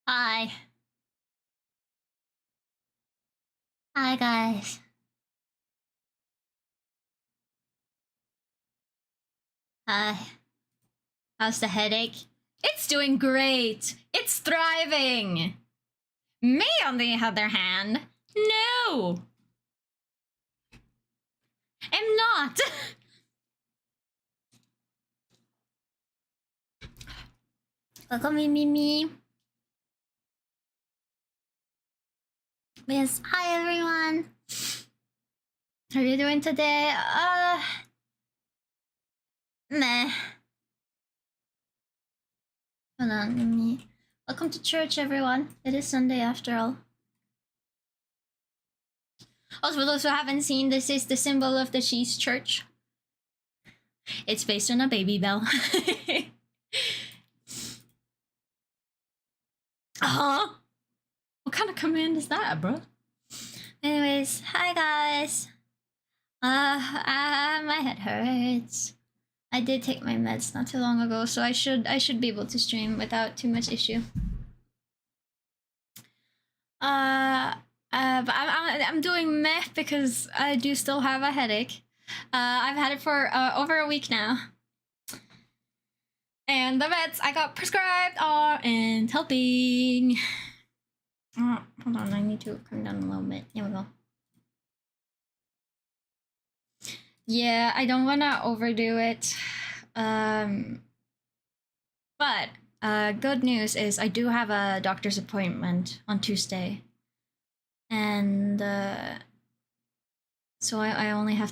Hi. Hi, guys. Hi. How's the headache? It's doing great. It's thriving. Me, on the other hand, no. I'm not. Welcome, me. Yes. Hi, everyone. How are you doing today? Meh. Hold on, Mimi. Welcome to church, everyone. It is Sunday after all. Also, for those who haven't seen, this is the symbol of the Cheese Church. It's based on a baby bell. Uh-huh. What kind of command is that, bro? Anyways, hi guys. My head hurts. I did take my meds not too long ago, so I should be able to stream without too much issue. But I'm doing meh because I do still have a headache. I've had it for over a week now. And the meds I got prescribed aren't helping. Hold on, I need to come down a little bit. Here we go. Yeah, I don't want to overdo it. But good news is I do have a doctor's appointment on Tuesday. And so I only have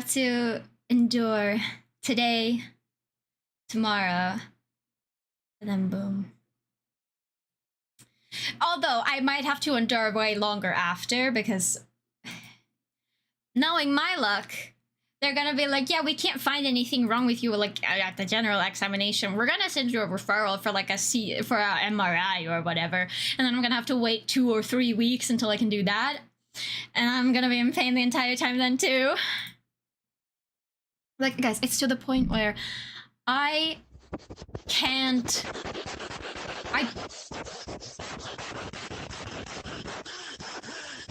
to endure today, tomorrow, and then boom. Although I might have to endure way longer after, because knowing my luck, they're gonna be like, yeah, we can't find anything wrong with you, like at the general examination. We're gonna send you a referral for like a MRI or whatever, and then I'm gonna have to wait 2 or 3 weeks until I can do that, and I'm gonna be in pain the entire time then too. Like, guys, it's to the point where I can't.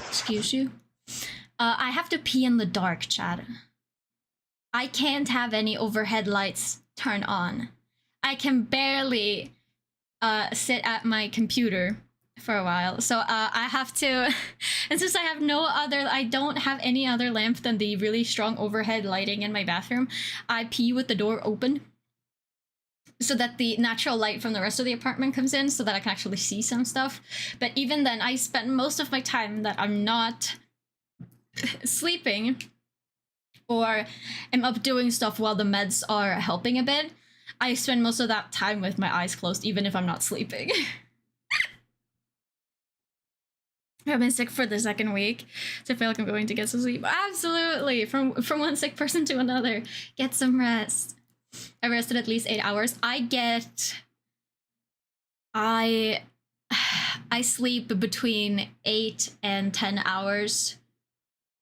Excuse you. I have to pee in the dark, Chad. I can't have any overhead lights turn on. I can barely sit at my computer for a while, so I have to. And since I don't have any other lamp than the really strong overhead lighting in my bathroom, I pee with the door open so that the natural light from the rest of the apartment comes in, so that I can actually see some stuff. But even then, I spend most of my time that I'm not sleeping or am up doing stuff while the meds are helping a bit. I spend most of that time with my eyes closed, even if I'm not sleeping. I've been sick for the 2nd week, so I feel like I'm going to get some sleep. Absolutely! From one sick person to another. Get some rest. I rested at least 8 hours. I sleep between 8 and 10 hours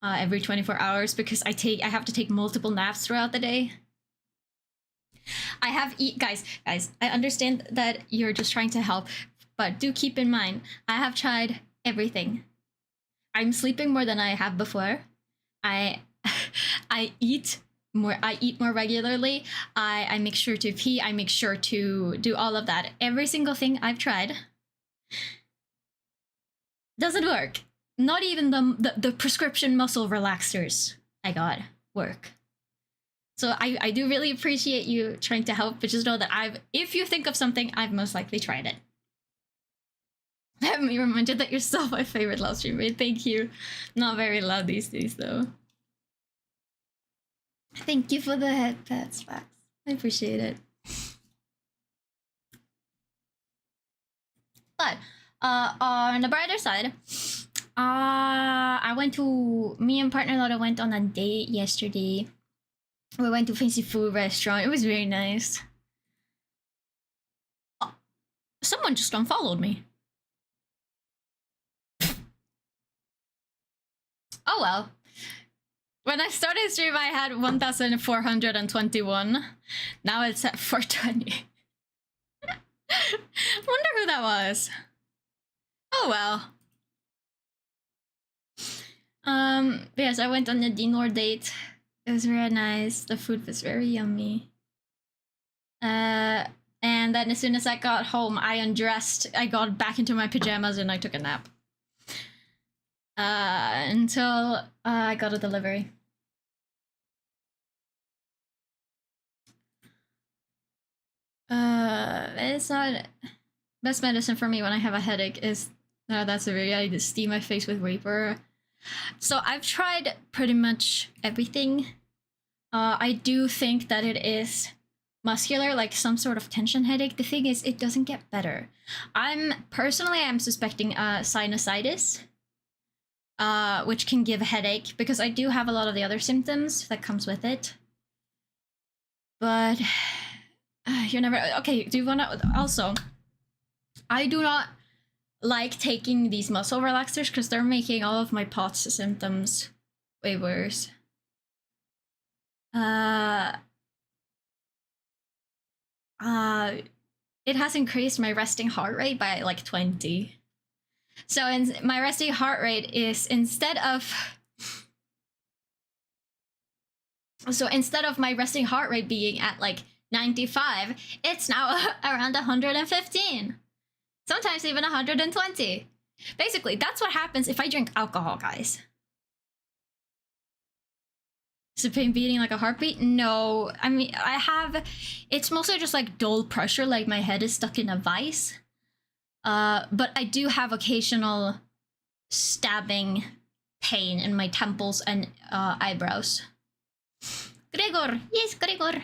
every 24 hours because I have to take multiple naps throughout the day. Guys, I understand that you're just trying to help, but do keep in mind, I have tried everything. I'm sleeping more than I have before. I eat more regularly. I make sure to pee. I make sure to do all of that. Every single thing I've tried doesn't work. Not even the prescription muscle relaxers I got work. So I do really appreciate you trying to help, but just know that if you think of something, I've most likely tried it. Let me remind you that you're still my favorite live streamer. Thank you. Not very loud these days, though. Thank you for the head pats, Max. I appreciate it. But on the brighter side, me and partner Lotta went on a date yesterday. We went to a fancy food restaurant. It was very nice. Oh, someone just unfollowed me. Oh well. When I started stream, I had 1,421. Now it's at 420. Wonder who that was. Oh well. Yes, I went on a dinner date. It was very nice. The food was very yummy. And then as soon as I got home, I undressed. I got back into my pajamas and I took a nap. Until I got a delivery. It's not best medicine for me when I have a headache is that's a very I just steam my face with vapor. So I've tried pretty much everything. I do think that it is muscular, like some sort of tension headache. The thing is, it doesn't get better. I'm suspecting sinusitis, which can give a headache because I do have a lot of the other symptoms that comes with it. But you're never okay. Do you want to also? I do not like taking these muscle relaxers because they're making all of my POTS symptoms way worse. It has increased my resting heart rate by like 20. So my resting heart rate is instead of my resting heart rate being at like 95, it's now around 115. Sometimes even 120. Basically, that's what happens if I drink alcohol, guys. Is the pain beating like a heartbeat? No. I mean, it's mostly just like dull pressure, like my head is stuck in a vice. But I do have occasional stabbing pain in my temples and eyebrows. Gregor! Yes, Gregor!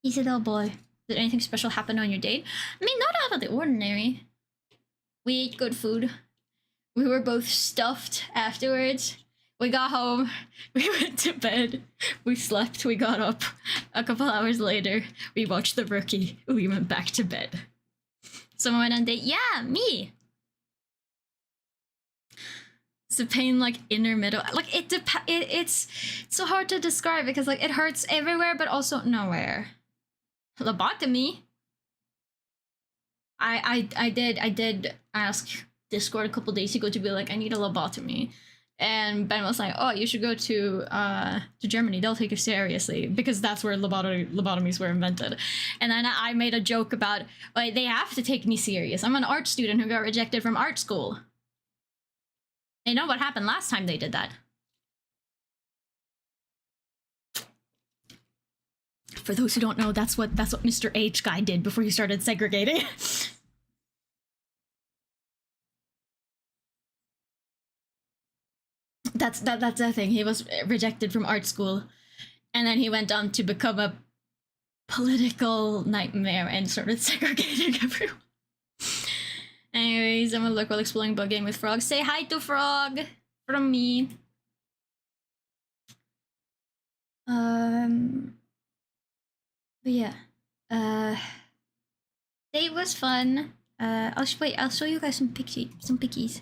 He's a little boy. Did anything special happen on your date? I mean, not out of the ordinary. We ate good food. We were both stuffed afterwards. We got home. We went to bed. We slept. We got up. A couple hours later, we watched The Rookie. We went back to bed. Someone went on a date. Yeah, me. It's a pain like inner middle. Like it's so hard to describe because like it hurts everywhere but also nowhere. Lobotomy. I did ask Discord a couple days ago to be like, I need a lobotomy. And Ben was like, oh, you should go to Germany. They'll take you seriously because that's where lobotomies were invented. And then I made a joke about, like, they have to take me serious. I'm an art student who got rejected from art school. They know what happened last time they did that. For those who don't know, that's what Mr. H guy did before he started segregating. That's the thing. He was rejected from art school, and then he went on to become a political nightmare and started segregating everyone. Anyways, I'm gonna look while exploring bug game with Frog. Say hi to Frog from me. But yeah, date was fun. I'll show you guys some pickies.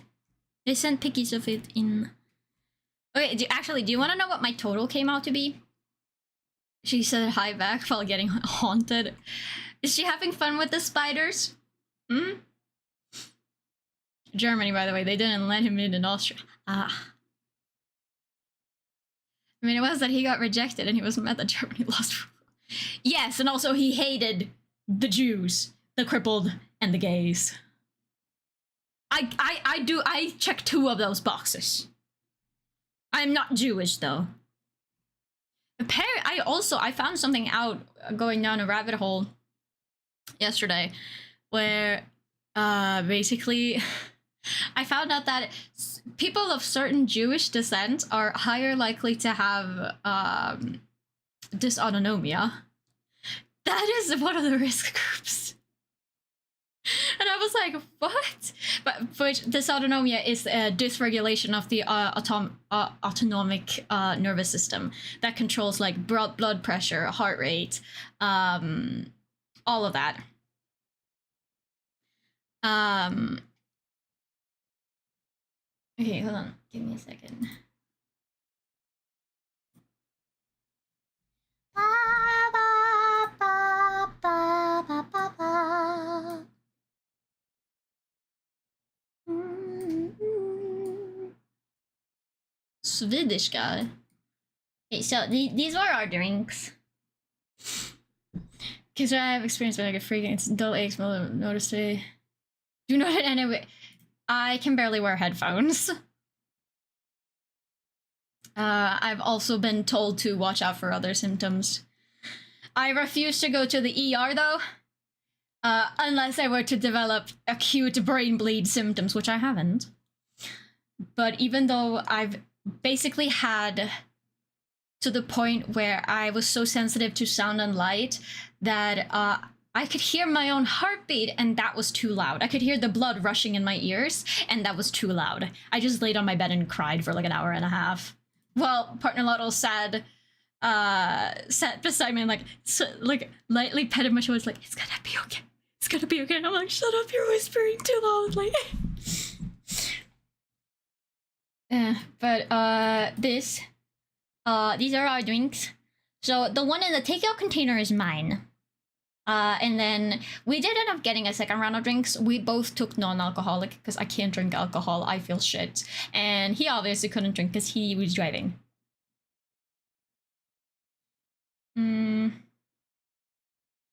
They sent pickies of it in. Okay, do you want to know what my total came out to be? She said hi back while getting haunted. Is she having fun with the spiders? Hmm? Germany, by the way, they didn't let him in Austria. Ah. I mean, it was that he got rejected and he was mad that Germany lost. Yes, and also he hated the Jews, the crippled, and the gays. I check 2 of those boxes. I'm not Jewish though. I found something out going down a rabbit hole yesterday where basically I found out that people of certain Jewish descent are higher likely to have dysautonomia. That is one of the risk groups. And I was like, what? But dysautonomia is a dysregulation of the autonomic nervous system that controls like blood pressure, heart rate, all of that. Okay, hold on. Give me a second. Swedish guy. Okay, so these are our drinks. Because I have experience with like a freaking it's dull aches, notice today. Do not anyway. I can barely wear headphones. I've also been told to watch out for other symptoms. I refuse to go to the ER though. Unless I were to develop acute brain bleed symptoms, which I haven't. But even though I've basically had to the point where I was so sensitive to sound and light that I could hear my own heartbeat and that was too loud. I could hear the blood rushing in my ears and that was too loud. I just laid on my bed and cried for like an hour and a half. Well, partner Lotto sat beside me and like lightly petted my shoulder, like, it's gonna be okay. It's gonna be okay. And I'm like, shut up, you're whispering too loudly. These are our drinks. So the one in the takeout container is mine. And then we did end up getting a second round of drinks. We both took non-alcoholic because I can't drink alcohol. I feel shit. And he obviously couldn't drink because he was driving.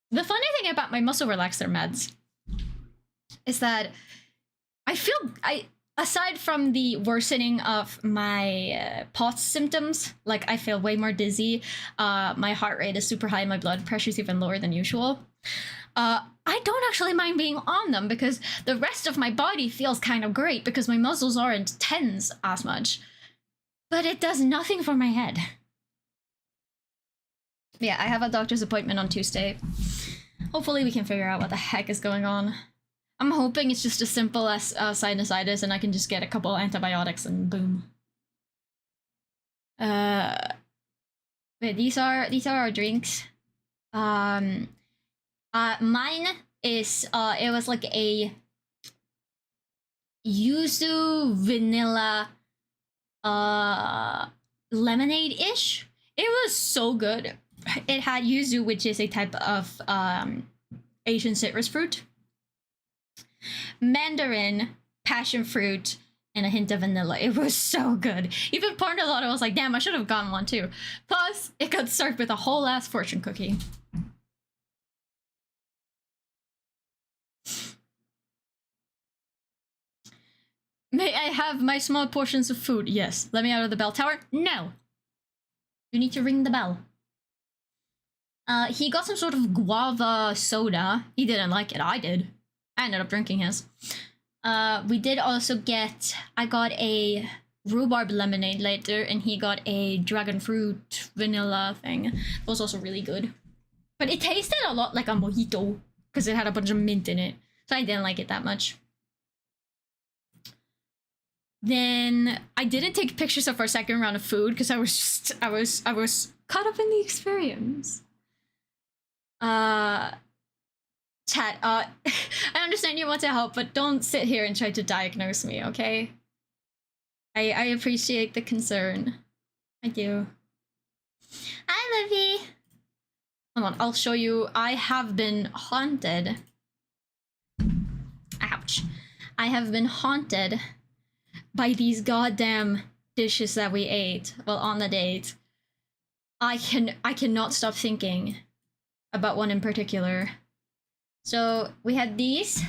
The funny thing about my muscle relaxer meds is that aside from the worsening of my POTS symptoms, like I feel way more dizzy, my heart rate is super high, my blood pressure is even lower than usual. I don't actually mind being on them because the rest of my body feels kind of great because my muscles aren't tense as much. But it does nothing for my head. Yeah, I have a doctor's appointment on Tuesday. Hopefully we can figure out what the heck is going on. I'm hoping it's just as simple as sinusitis and I can just get a couple antibiotics and boom. Wait, these are our drinks. Mine is it was like a yuzu vanilla lemonade-ish. It was so good. It had yuzu, which is a type of Asian citrus fruit, mandarin, passion fruit, and a hint of vanilla. It was so good. Even partner Lotto was like, damn, I should have gotten one too. Plus, it got served with a whole ass fortune cookie. May I have my small portions of food? Yes. Let me out of the bell tower? No. You need to ring the bell. He got some sort of guava soda. He didn't like it. I did. I ended up drinking his. We did also get... I got a rhubarb lemonade later, and he got a dragon fruit vanilla thing. It was also really good. But it tasted a lot like a mojito, because it had a bunch of mint in it. So I didn't like it that much. Then I didn't take pictures of our second round of food, because I was caught up in the experience. Chat, I understand you want to help, but don't sit here and try to diagnose me, okay? I appreciate the concern. I do. Hi, Livy! Hold on, I'll show you. I have been haunted. Ouch. I have been haunted by these goddamn dishes that we ate while on the date. I cannot stop thinking about one in particular. So we had these.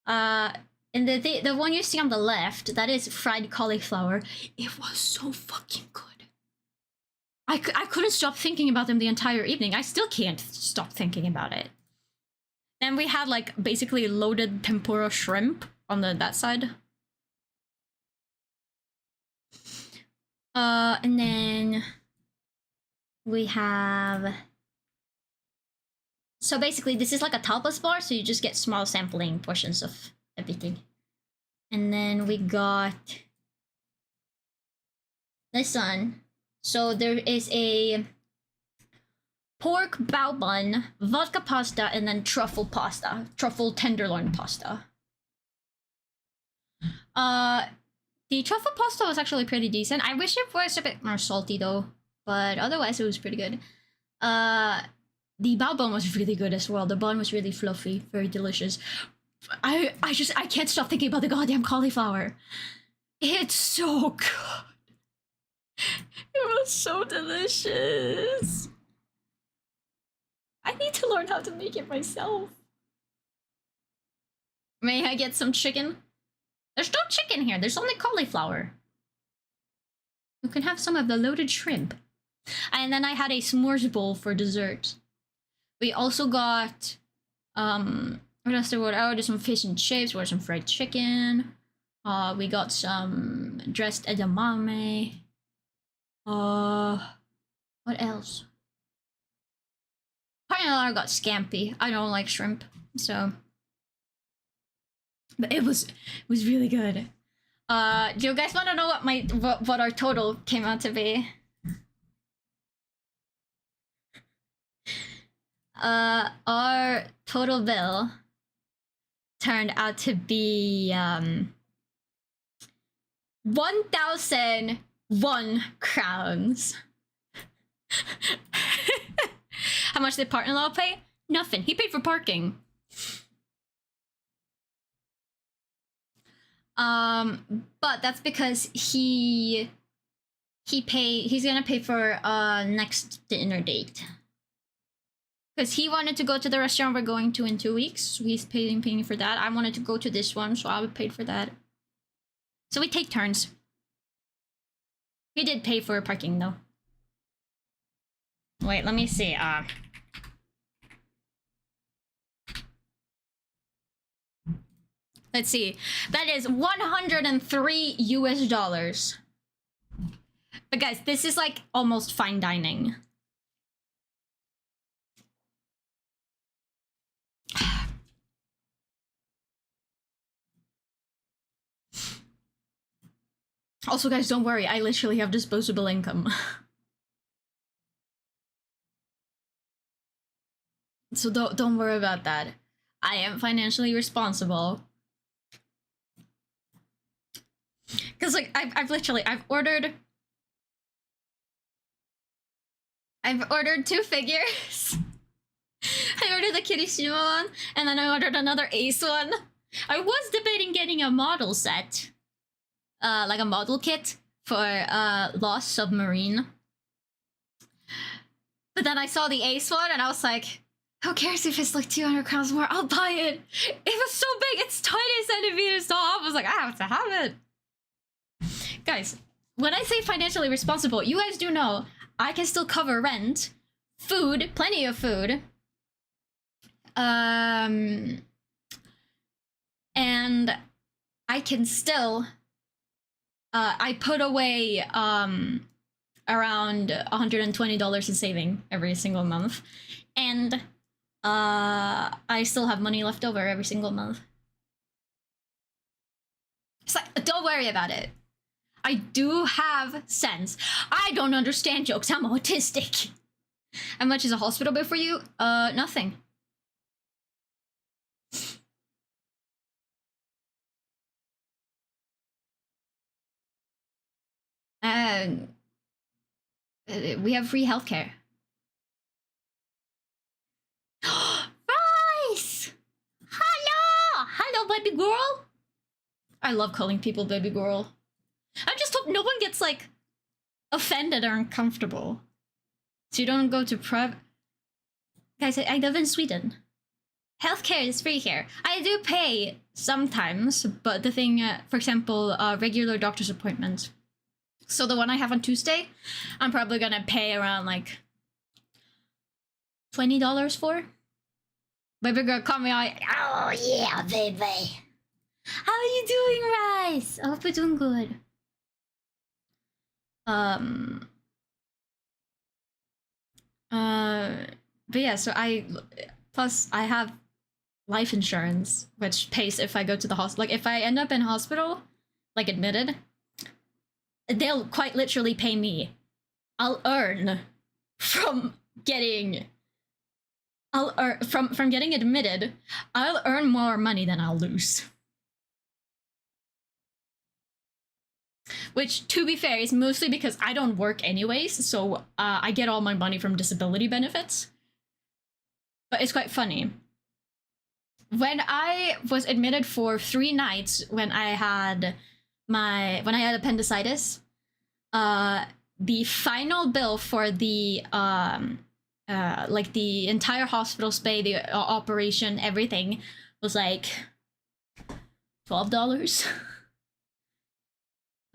And the one you see on the left, that is fried cauliflower. It was so fucking good. I couldn't stop thinking about them the entire evening. I still can't stop thinking about it. Then we had like basically loaded tempura shrimp on that side. And then we have... So basically this is like a tapas bar, so you just get small sampling portions of everything. And then we got this one. So there is a pork bao bun, vodka pasta, and then truffle pasta. Truffle tenderloin pasta. The truffle pasta was actually pretty decent. I wish it was a bit more salty though, but otherwise it was pretty good. The bao bun was really good as well. The bun was really fluffy, very delicious. I can't stop thinking about the goddamn cauliflower. It's so good. It was so delicious. I need to learn how to make it myself. May I get some chicken? There's no chicken here. There's only cauliflower. You can have some of the loaded shrimp. And then I had a s'mores bowl for dessert. We also got what else did we order? I ordered some fish and chips. We ordered some fried chicken. We got some dressed edamame. What else? Partner got scampi. I don't like shrimp, so. But it was really good. Do you guys want to know what our total came out to be? Our total bill turned out to be 1,001 crowns. How much did partner-in-law pay? Nothing. He paid for parking. But that's because he's gonna pay for next dinner date. Because he wanted to go to the restaurant we're going to in 2 weeks. So he's paying for that. I wanted to go to this one, so I would pay for that. So we take turns. He did pay for parking though. Wait, let me see. Let's see. That is 103 US dollars. But guys, this is like almost fine dining. Also, guys, don't worry. I literally have disposable income. So don't worry about that. I am financially responsible. Cause like I've ordered 2 figures. I ordered the Kirishima one, and then I ordered another Ace one. I was debating getting a model set. Like a model kit for Lost Submarine. But then I saw the Ace one and I was like, who cares if it's like 200 crowns more? I'll buy it. It was so big, it's 20 centimeters tall. I was like, I have to have it. Guys, when I say financially responsible, you guys do know I can still cover rent, food, plenty of food. And I can still I put away around $120 in saving every single month, and I still have money left over every single month. It's like, don't worry about it. I do have sense. I don't understand jokes. I'm autistic. How much is a hospital bill for you? Nothing. We have free healthcare. Rice! Hello! Hello, baby girl! I love calling people baby girl. I just hope no one gets, like, offended or uncomfortable. So you don't go to Guys, I live in Sweden. Healthcare is free here. I do pay sometimes, but the thing, for example, regular doctor's appointments. So the one I have on Tuesday, I'm probably gonna pay around like $20 for. Baby girl call me out. Oh yeah, baby. How are you doing, Rice? I hope you're doing good. But yeah, so plus I have life insurance, which pays if I go to the hospital. Like if I end up in hospital, like admitted, they'll quite literally pay me. I'll earn from getting from getting admitted. I'll earn more money than I'll lose. Which, to be fair, is mostly because I don't work anyways, so I get all my money from disability benefits. But it's quite funny. When I was admitted for 3 nights when I had when I had appendicitis, the final bill for the like the entire hospital stay, the operation, everything was like $12.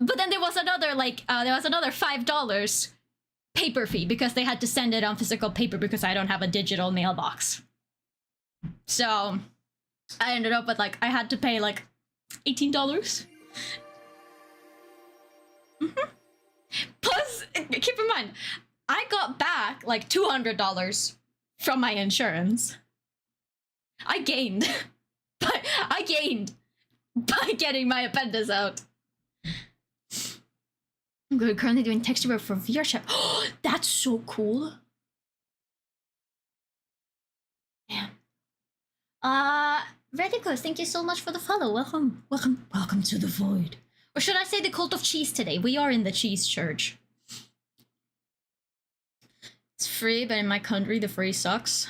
But then there was another $5 paper fee because they had to send it on physical paper because I don't have a digital mailbox. So I ended up with like I had to pay like $18. Plus, keep in mind, I got back like $200 from my insurance. I gained, but I gained by getting my appendix out. I'm good. Currently doing texture work for VR chat. Oh, that's so cool. Damn. Redicus, thank you so much for the follow. Welcome to the void. Or should I say the cult of cheese today? We are in the cheese church. It's free, but in my country, the free sucks.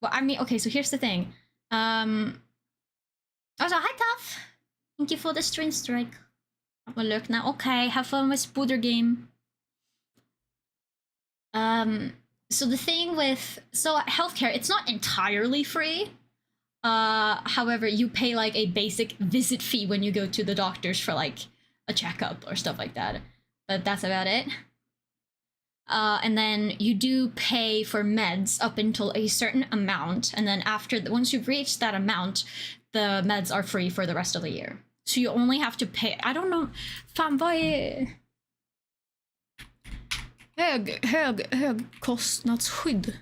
Well, I mean, okay, so here's the thing. Also, hi, Tough. Thank you for the stream strike. Have a look now. Okay, have fun with Spooder game. So the thing with... So, healthcare, it's not entirely free. However, you pay like a basic visit fee when you go to the doctors for like a checkup or stuff like that. But that's about it. And then you do pay for meds up until a certain amount. And then once you've reached that amount, the meds are free for the rest of the year. So you only have to pay... I don't know... Fan, vad är... Hög kostnadsskydd.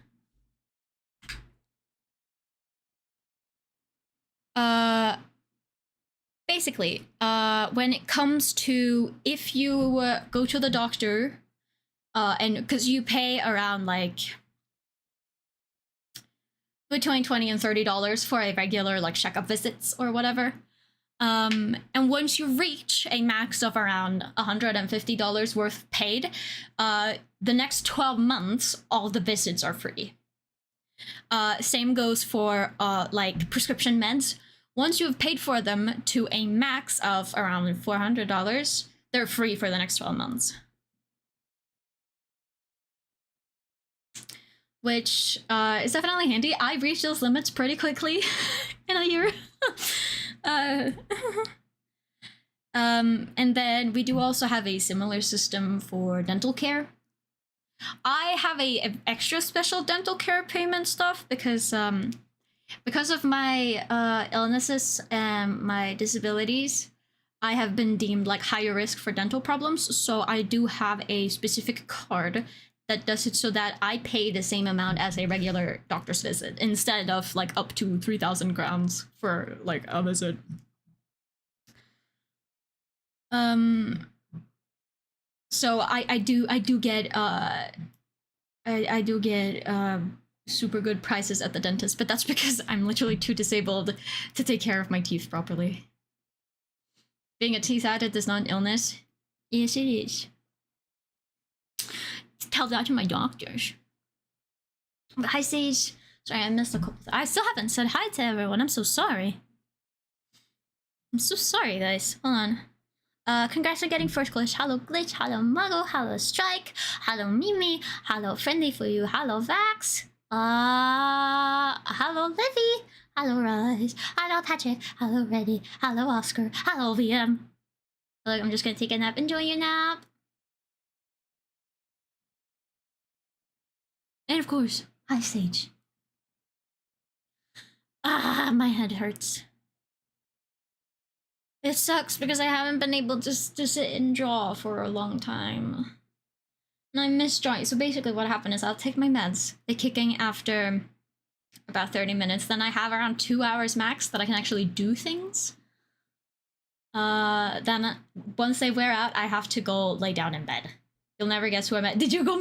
Basically, when it comes to if you go to the doctor, and because you pay around like between $20 and $30 for a regular like checkup visits or whatever, and once you reach a max of around $150 worth paid, the next 12 months all the visits are free. Same goes for like prescription meds. Once you've paid for them to a max of around $400, they're free for the next 12 months. Which is definitely handy. I reached those limits pretty quickly in a year. And then we do also have a similar system for dental care. I have a extra special dental care payment stuff because of my illnesses and my disabilities, I have been deemed like higher risk for dental problems. So I do have a specific card that does it so that I pay the same amount as a regular doctor's visit instead of like up to 3,000 crowns for like a visit. So I do get super good prices at the dentist, but that's because I'm literally too disabled to take care of my teeth properly. Being a teeth addict is not an illness. Yes, it is. Tell that to my doctors. But hi, Sage. Sorry, I missed a couple. I still haven't said hi to everyone. I'm so sorry. I'm so sorry, guys. Hold on. Congrats on getting first glitch. Hello Glitch, hello Muggle, hello Strike, hello Mimi, hello Friendly for you, hello Vax, hello Livy, hello Rise, hello Patrick, hello Reddy, hello Oscar, hello VM. Look, I'm just gonna take a nap. Enjoy your nap. And of course, hi Sage. My head hurts. It sucks because I haven't been able to sit and draw for a long time. And I miss drawing. So basically what happened is I'll take my meds. They kick in after about 30 minutes. Then I have around 2 hours max that I can actually do things. Then once they wear out, I have to go lay down in bed. You'll never guess who I met. Did you go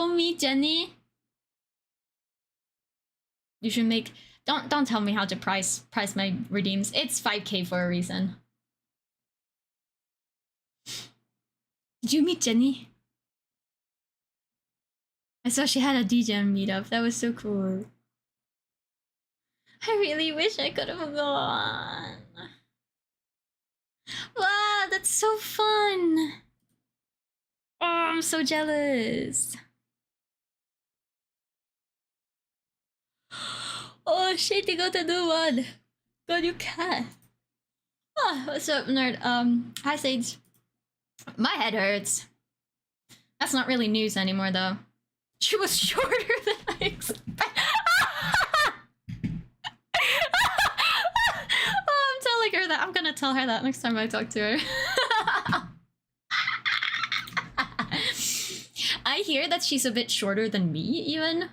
meet Jenny? You should make... Don't tell me how to price my redeems. It's 5k for a reason. Did you meet Jenny? I saw she had a DJ meetup. That was so cool. I really wish I could have gone. Wow, that's so fun. Oh, I'm so jealous. Oh, shit, you got a new one. God, you can. Oh, what's up, nerd? Hi, Sage. My head hurts. That's not really news anymore, though. She was shorter than I expected. Oh, I'm telling her that. I'm gonna tell her that next time I talk to her. I hear that she's a bit shorter than me, even.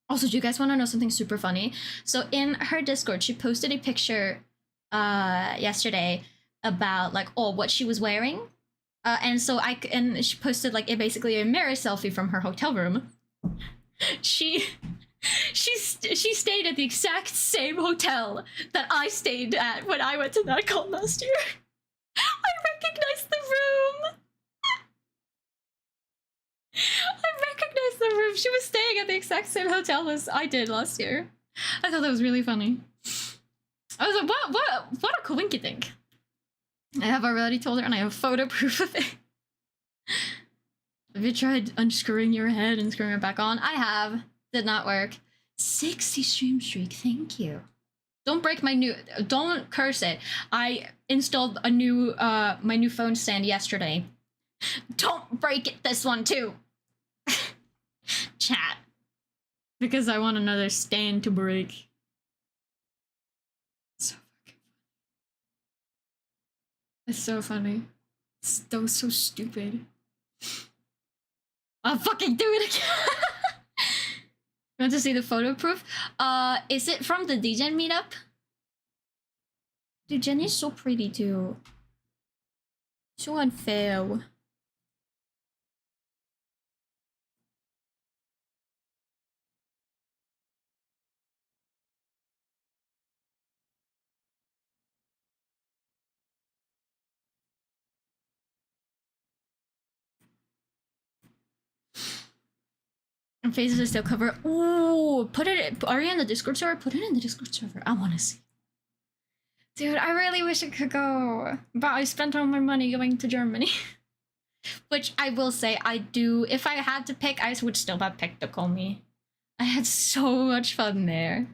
Also, do you guys want to know something super funny? So in her Discord, she posted a picture yesterday about like what she was wearing. And so she posted like basically a mirror selfie from her hotel room. She stayed at the exact same hotel that I stayed at when I went to that con last year. I recognized the room. I recognized the room. She was staying at the exact same hotel as I did last year. I thought that was really funny. I was like, what a coinky think. I have already told her, and I have photo proof of it. Have you tried unscrewing your head and screwing it back on? I have. Did not work. 60 stream streak. Thank you. Don't break my new. Don't curse it. I installed a new my new phone stand yesterday. Don't break it. This one too. Chat. Because I want another stand to break. So fucking funny. It's so funny. That was so stupid. I'll fucking do it again. You want to see the photo proof? Is it from the DGen meetup? Dude, Jenny's so pretty too. So unfair. And faces are still covered. Ooh, put it. Are you in the Discord server? Put it in the Discord server. I want to see. Dude, I really wish I could go, but I spent all my money going to Germany. Which I will say, I do. If I had to pick, I would still have picked Okomi. I had so much fun there.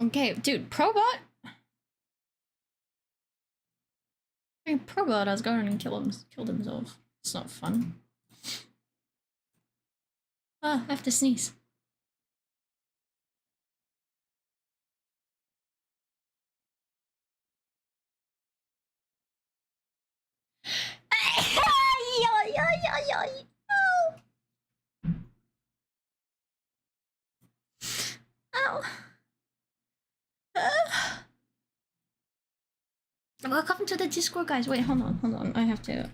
Okay, dude, Probot? Hey, Probot has gone and killed himself. It's not fun. Ah, I have to sneeze. Ow. Welcome to the Discord, guys. Wait, hold on. I have to.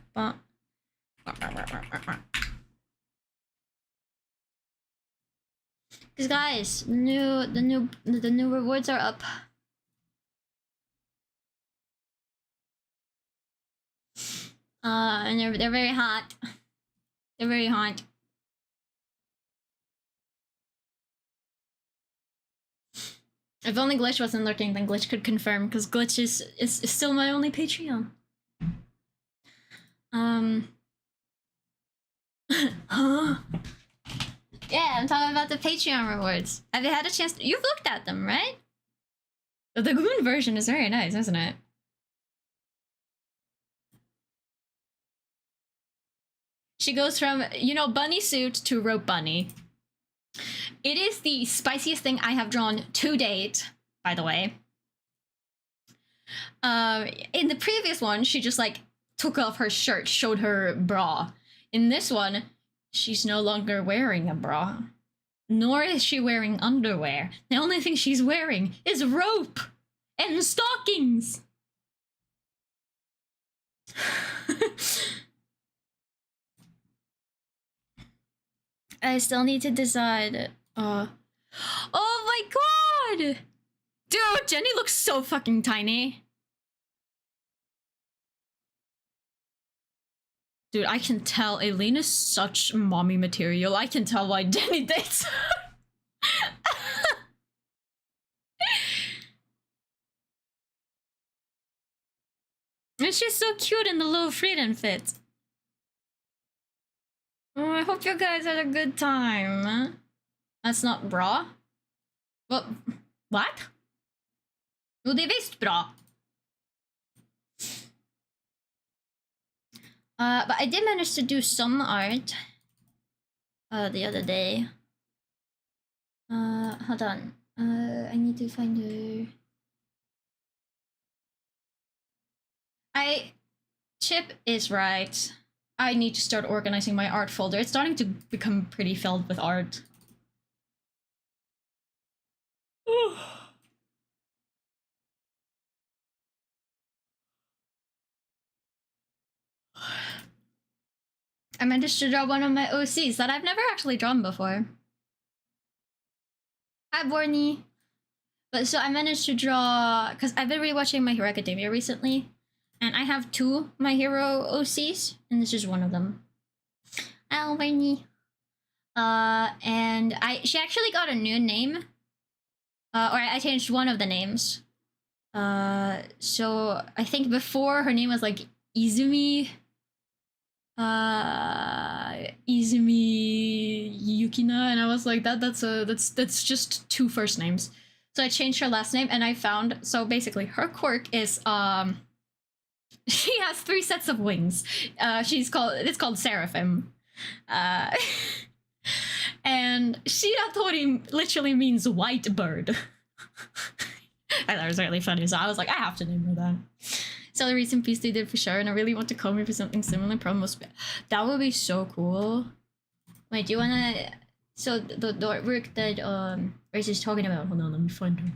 Because guys, the new rewards are up. And they're very hot. They're very hot. If only Glitch wasn't lurking, then Glitch could confirm, because Glitch is still my only Patreon. Huh? Yeah, I'm talking about the Patreon rewards. Have you had a chance you've looked at them, right? The Goon version is very nice, isn't it? She goes from, bunny suit to rope bunny. It is the spiciest thing I have drawn to date, by the way. In the previous one, she just like took off her shirt, showed her bra. In this one, she's no longer wearing a bra. Nor is she wearing underwear. The only thing she's wearing is rope and stockings. I still need to decide. Oh my god! Dude, Jenny looks so fucking tiny. Dude, I can tell Aileen is such mommy material. I can tell why Jenny dates her. And she's so cute in the little freedom fit. Oh, I hope you guys had a good time. That's not bra. Well, what? Jo, det är visst bra. But I did manage to do some art the other day. Hold on. I need to find her. Chip is right. I need to start organizing my art folder. It's starting to become pretty filled with art. I managed to draw one of my OCs that I've never actually drawn before. Hi, Borny. But so I managed to draw, because I've been rewatching My Hero Academia recently, and I have 2 My Hero OCs, and this is one of them. Oh, Borny. And she actually got a new name. Or I changed one of the names. So I think before her name was like Izumi. Izumi Yukina, and I was like, that's just 2 first names. So I changed her last name, and I found, so basically her quirk is she has 3 sets of wings. It's called Seraphim. And Shiratori literally means white bird. I thought it was really funny, so I was like, I have to name her that. So the recent piece they did for sure, and I really want to call me for something similar. That would be so cool. Wait, do you wanna? So the artwork that Race is talking about. Hold on, let me find her.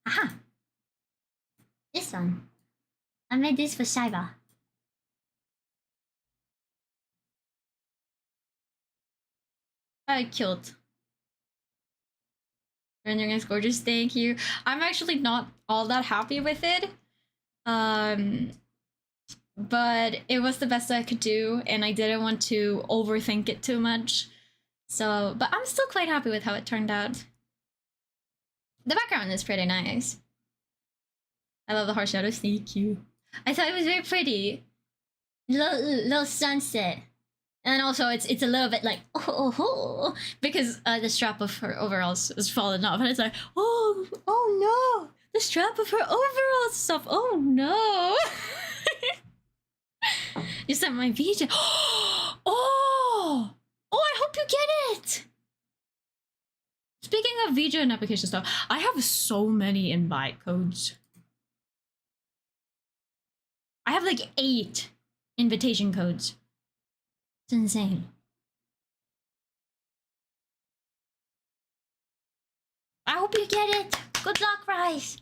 Aha! This one. I made this for Shaiba. Cute. Rendering is gorgeous, thank you. I'm actually not all that happy with it. But it was the best I could do, and I didn't want to overthink it too much. So, but I'm still quite happy with how it turned out. The background is pretty nice. I love the harsh shadows, thank you. I thought it was very pretty. Little sunset. And also, it's a little bit like, oh, because the strap of her overalls is falling off. And it's like, oh no, the strap of her overalls is off. Oh no. You sent my VJ. Oh, I hope you get it. Speaking of VJ and application stuff, I have so many invite codes. I have like 8 invitation codes. It's insane. I hope you get it. Good luck, Rice.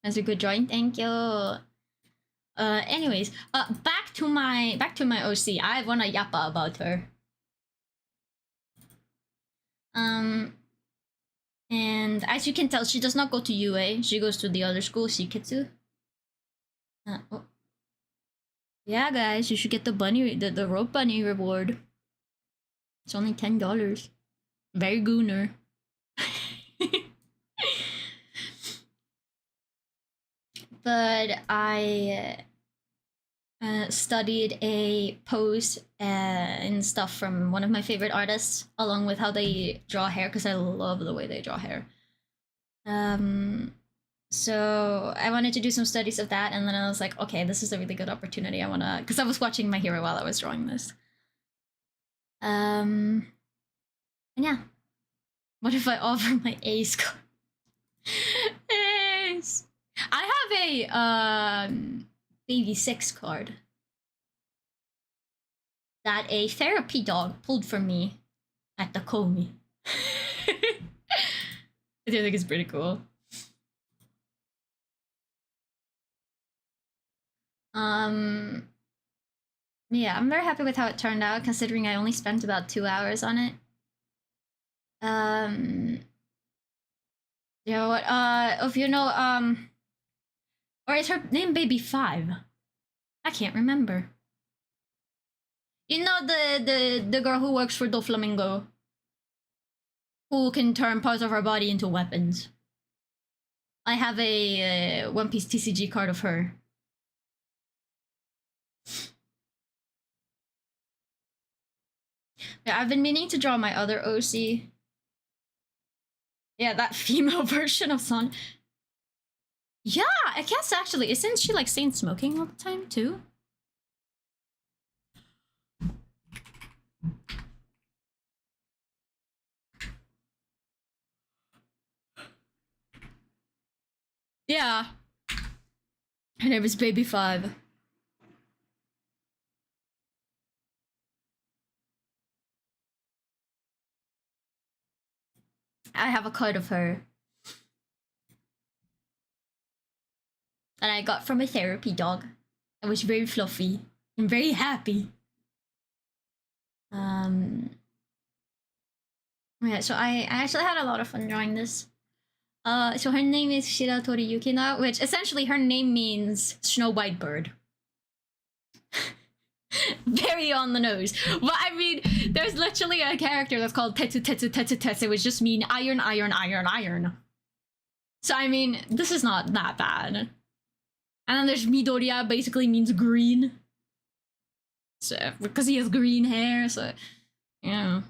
That's a good drawing. Thank you. Anyways, back to my OC. I wanna yappa about her. And as you can tell, she does not go to UA. She goes to the other school, Shiketsu. Oh. Yeah, guys, you should get the bunny, the rope bunny reward. It's only $10. Very gooner. But I studied a pose and stuff from one of my favorite artists, along with how they draw hair, because I love the way they draw hair. So I wanted to do some studies of that, and then I was like, okay, this is a really good opportunity. I wanna, because I was watching My Hero while I was drawing this. And yeah. What if I offer my Ace card? Ace! I have a Baby 6 card that a therapy dog pulled from me at the Komi. I do think it's pretty cool. Yeah, I'm very happy with how it turned out, considering I only spent about 2 hours on it. Yeah, what, if you know, or is her name Baby 5? I can't remember. You know the girl who works for Doflamingo, who can turn parts of her body into weapons. I have a One Piece TCG card of her. Yeah, I've been meaning to draw my other OC. Yeah, that female version of Son. Yeah, I guess actually. Isn't she like seen smoking all the time too? Yeah. Her name is Baby 5. I have a card of her that I got from a therapy dog. It was very fluffy and very happy. Yeah, so I actually had a lot of fun drawing this. So her name is Shiratori Yukina, which essentially her name means Snow White Bird. Very on the nose. But I mean, there's literally a character that's called Tetsu Tetsu Tetsu Tetsu, which just mean iron, iron, iron, iron. So I mean, this is not that bad. And then there's Midoriya, basically means green. So because he has green hair, so yeah.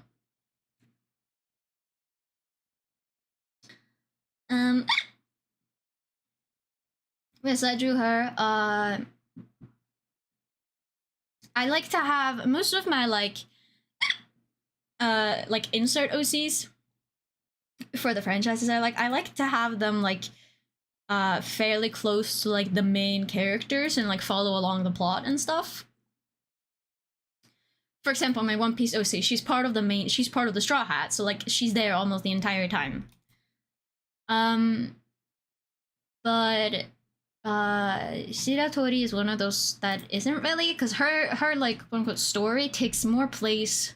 Yes, I drew her. I like to have most of my like insert OCs for the franchises I like to have them like fairly close to like the main characters and like follow along the plot and stuff. For example, my One Piece OC, she's part of the Straw Hat, so like she's there almost the entire time. But Shiratori is one of those that isn't really, because her like quote unquote story takes more place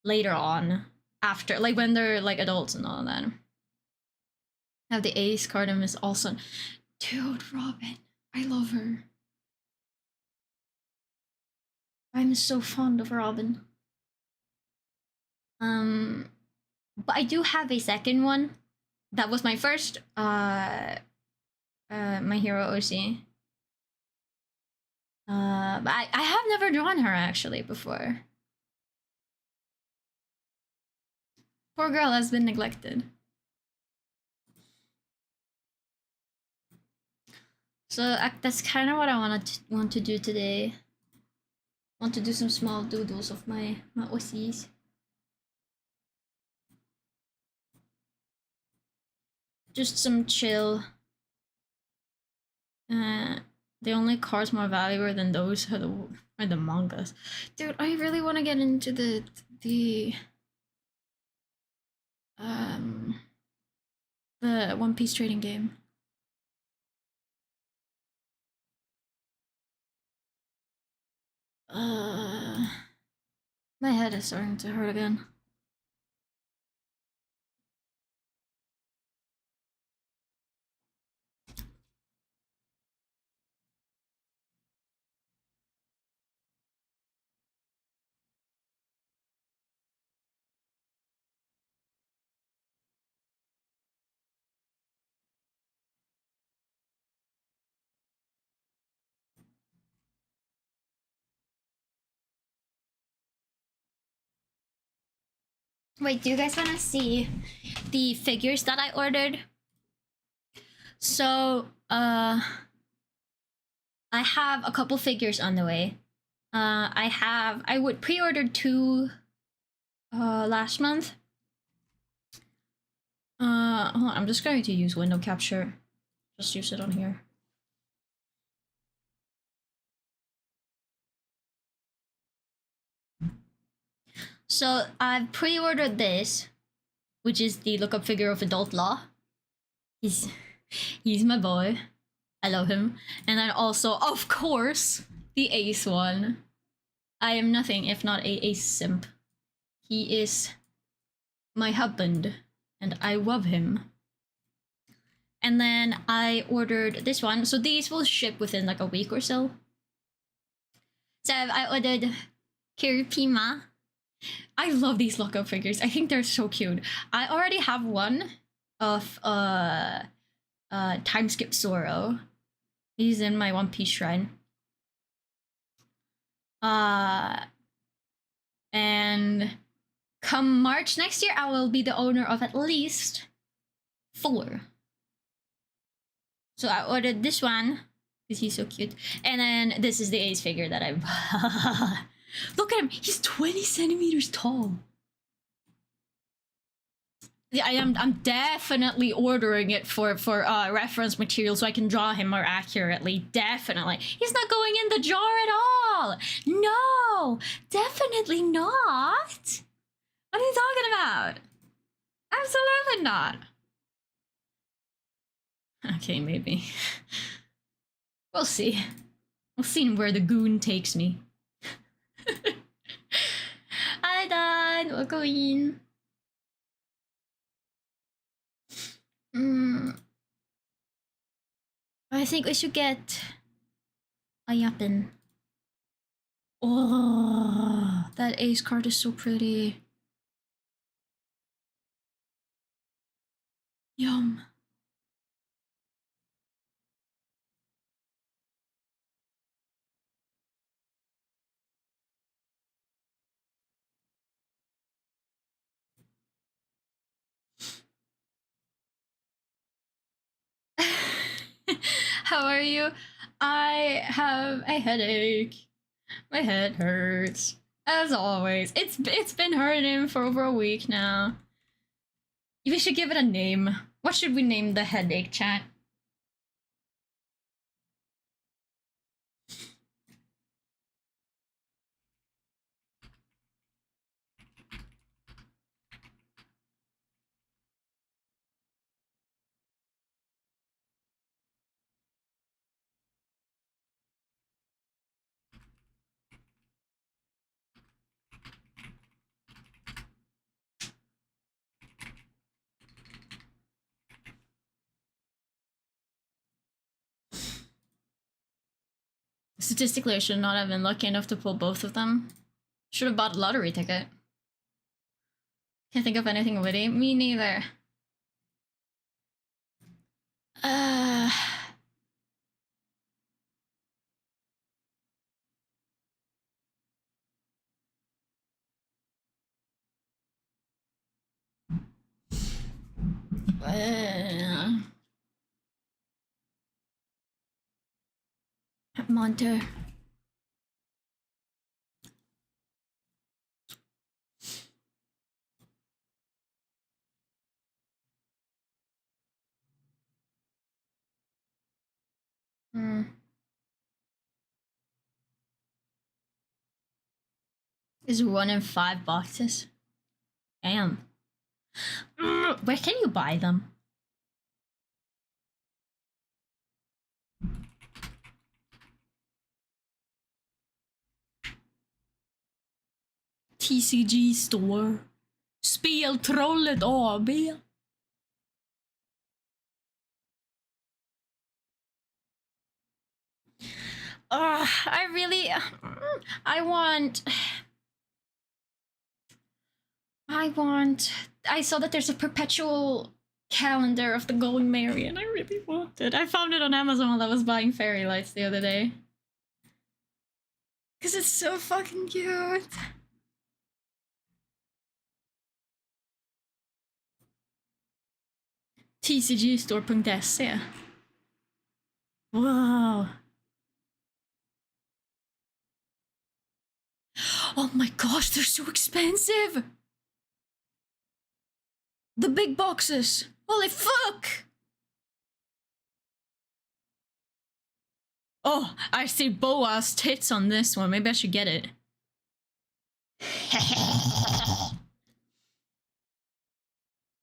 later on, after like when they're like adults and all that. Have the Ace Cardam is also, dude, Robin, I love her. I'm so fond of Robin. But I do have a second one. That was my first My Hero OC. But I have never drawn her actually before. Poor girl has been neglected. So that's kind of what I want to do today. Want to do some small doodles of my OCs. Just some chill. The only cards more valuable than those are the mangas. Dude, I really want to get into the One Piece trading game. My head is starting to hurt again. Wait, do you guys want to see the figures that I ordered? So, I have a couple figures on the way. I would pre-ordered 2 last month. Hold on, I'm just going to use window capture. Just use it on here. So I've pre-ordered this, which is the lookup figure of Adult Law. He's my boy. I love him. And then also, of course, the Ace one. I am nothing if not a Ace simp. He is my husband, and I love him. And then I ordered this one. So these will ship within like a week or so. So I ordered Kiripima. I love these lockup figures. I think they're so cute. I already have one of Time Skip Zoro. He's in my One Piece shrine. And come March next year, I will be the owner of at least 4. So I ordered this one because he's so cute. And then this is the Ace figure that I look at him. He's 20 centimeters tall. Yeah, I'm definitely ordering it for reference material so I can draw him more accurately. Definitely. He's not going in the jar at all. No, definitely not. What are you talking about? Absolutely not. Okay, maybe. We'll see. We'll see where the goon takes me. Hi, Dad. We'll go in. I think we should get a yappin. Oh, that Ace card is so pretty. Yum. How are you? I have a headache. My head hurts. As always. It's been hurting for over a week now. We should give it a name. What should we name the headache, chat? Statistically, I should not have been lucky enough to pull both of them. Should have bought a lottery ticket. Can't think of anything witty. Me neither. Monter. Is 1 in 5 boxes? Damn. Where can you buy them? TCG store. Speltrollet AB. I really... I saw that there's a perpetual calendar of the Going Merry, and I really want it. I found it on Amazon while I was buying fairy lights the other day. Because it's so fucking cute. tcgstore.se. Wow. Oh my gosh, they're so expensive! The big boxes! Holy fuck! Oh, I see Boa's tits on this one. Maybe I should get it.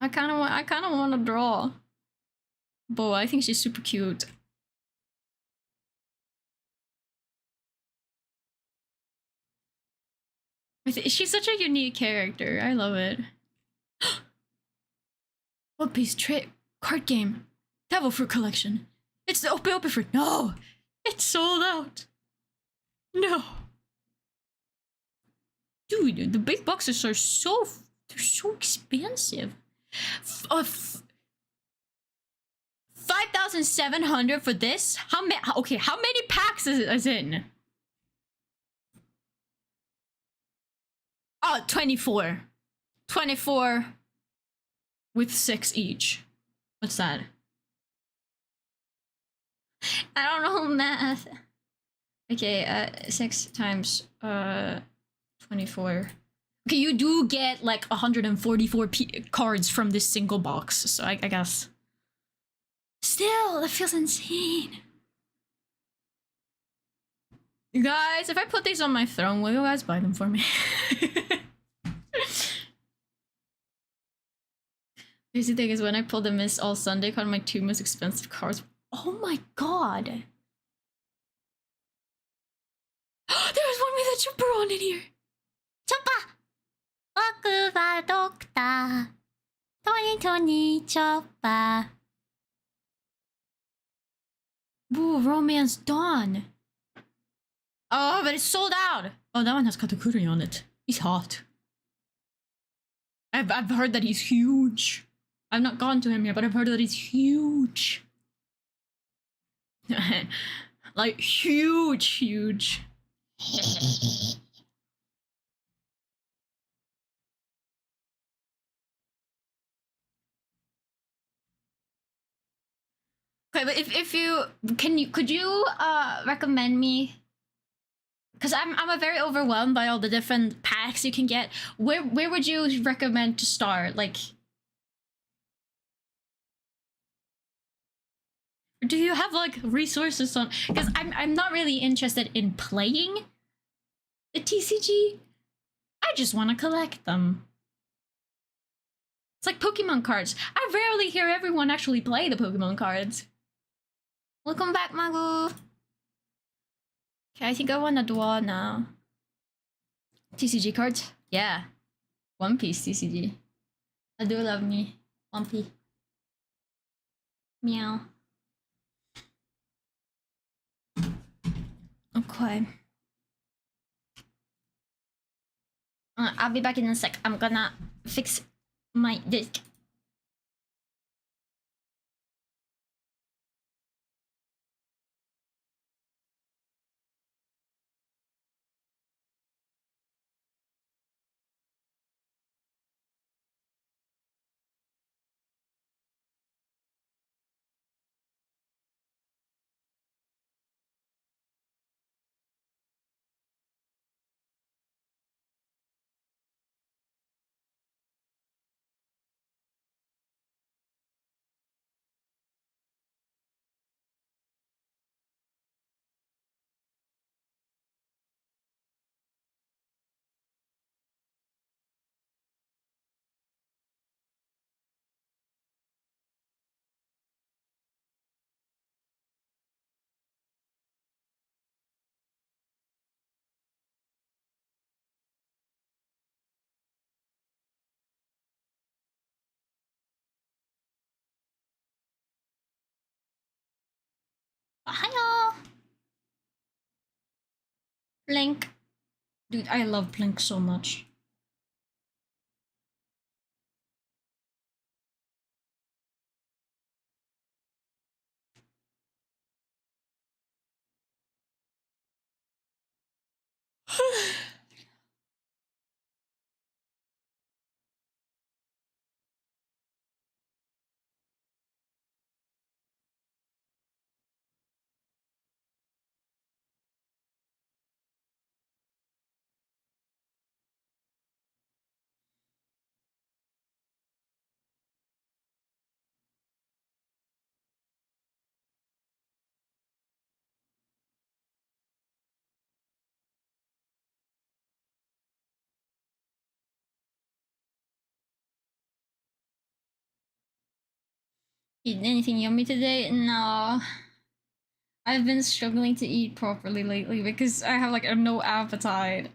I kind of want to draw Boa. I think she's super cute. She's such a unique character. I love it. One Piece card game. Devil fruit collection. It's the open fruit. No, it's sold out. No, dude, the big boxes are they're so expensive. 5,700 for this? How many? Okay, how many packs is in? Oh, 24. 24 with 6 each. What's that? I don't know math. Okay, 6 times 24. Okay, you do get like 144 cards from this single box, so I guess. Still, that feels insane. You guys, if I put these on my throne, will you guys buy them for me? Crazy thing is, when I pulled the Miss All Sunday card, my 2 most expensive cards. Oh my god! There's one with a chopper on in here! Chopper! 僕はドクター。2020 chopper. Whoa, Romance Dawn! Oh, but it's sold out! Oh, that one has Katakuri on it. He's hot. I've heard that he's huge. I've not gone to him yet, but I've heard that he's huge. Like, huge. Okay, but if you could you recommend me, because I'm a very overwhelmed by all the different packs you can get. Where would you recommend to start? Like, do you have like resources on? Because I'm not really interested in playing the TCG. I just want to collect them. It's like Pokemon cards. I rarely hear everyone actually play the Pokemon cards. Welcome back, Magu. Okay, I think I want to draw now. TCG cards? Yeah. One Piece TCG. I do love me. One Piece. Meow. Okay. I'll be back in a sec. I'm gonna fix my disc. Hi y'all! Blink. Dude, I love Blink so much. Eating anything yummy today? No. I've been struggling to eat properly lately because I have like no appetite.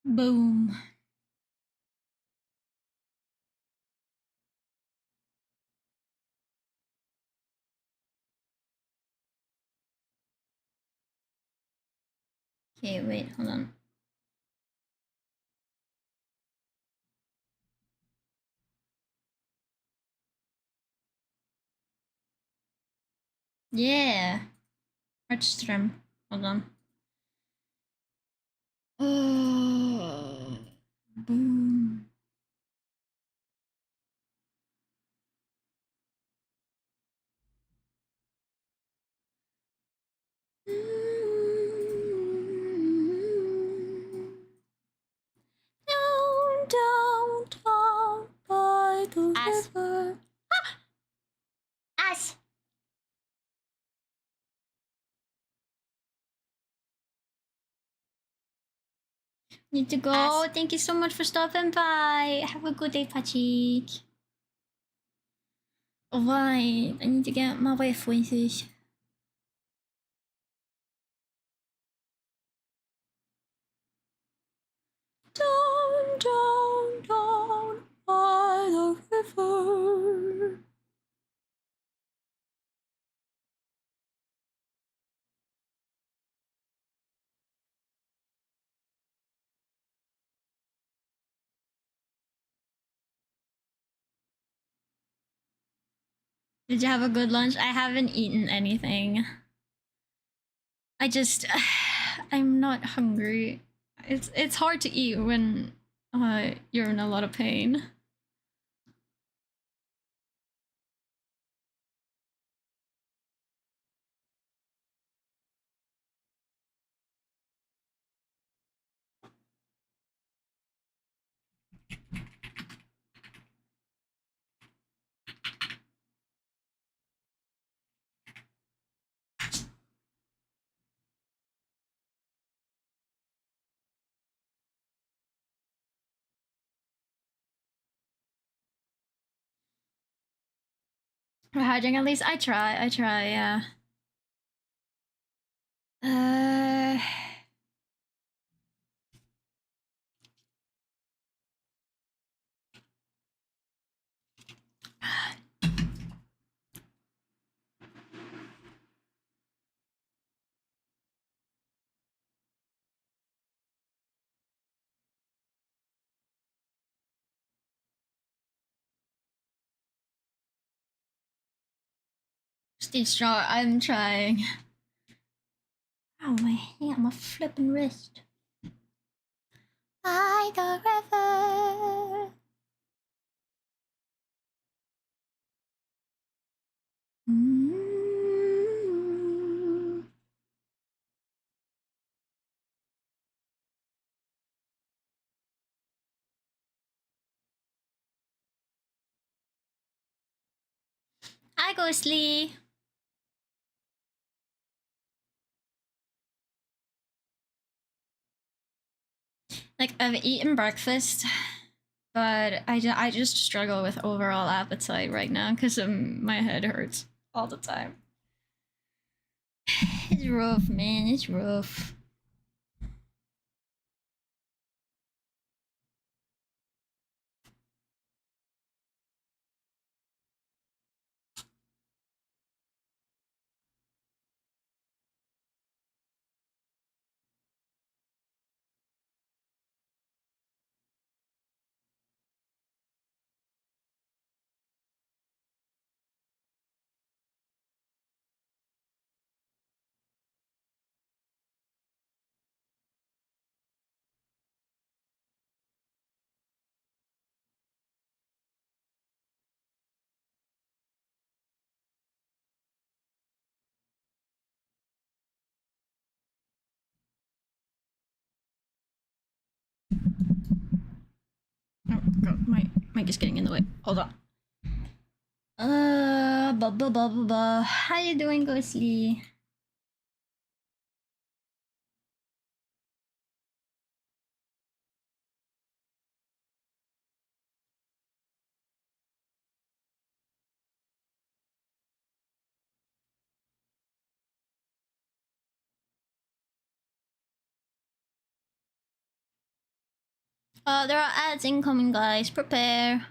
Boom. Okay, wait, hold on. Yeah. Heartstrom. Hold on. Boom. Down by the Ass. river. Ass. Need to go. Ass. Thank you so much for stopping by. Have a good day, Patrick. Alright, I need to get my references. Down by the river. Did you have a good lunch? I haven't eaten anything. I just I'm not hungry. It's hard to eat when you're in a lot of pain. For hiding, at least I try. Yeah. Uh, stay strong. I'm trying. Oh my hand, my flipping wrist. By the river. Mm. Hi, Ghostly. Like, I've eaten breakfast, but I just struggle with overall appetite right now because my head hurts all the time. It's rough, man. It's rough. Oh god, my mic is getting in the way. Hold on. Blah. How you doing, Ghostly? There are ads incoming, guys. Prepare.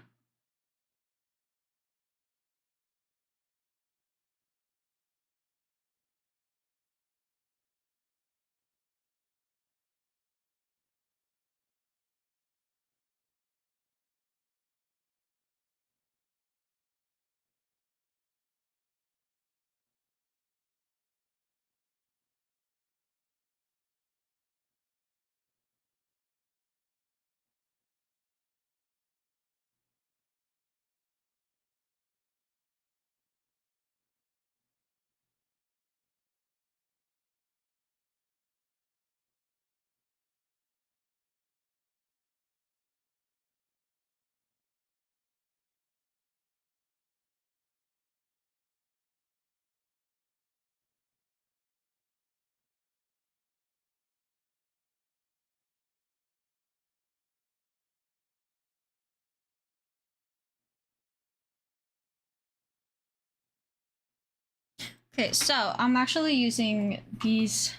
Okay, so I'm actually using these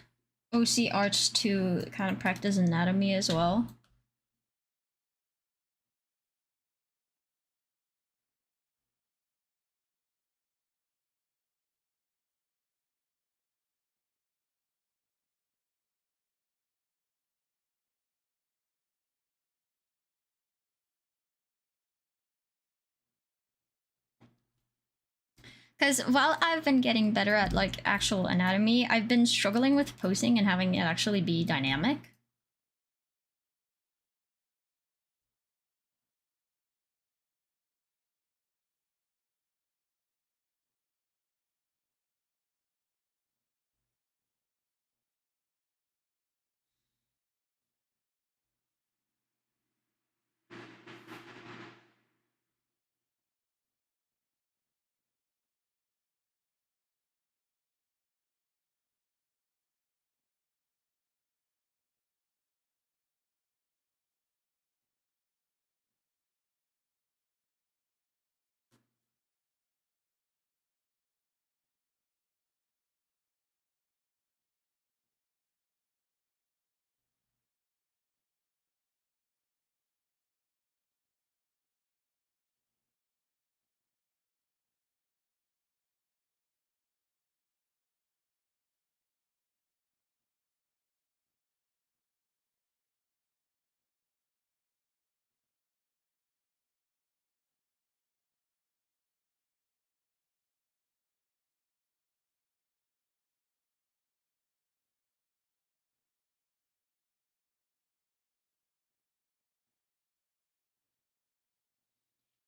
OC arts to kind of practice anatomy as well. Because while I've been getting better at like actual anatomy, I've been struggling with posing and having it actually be dynamic.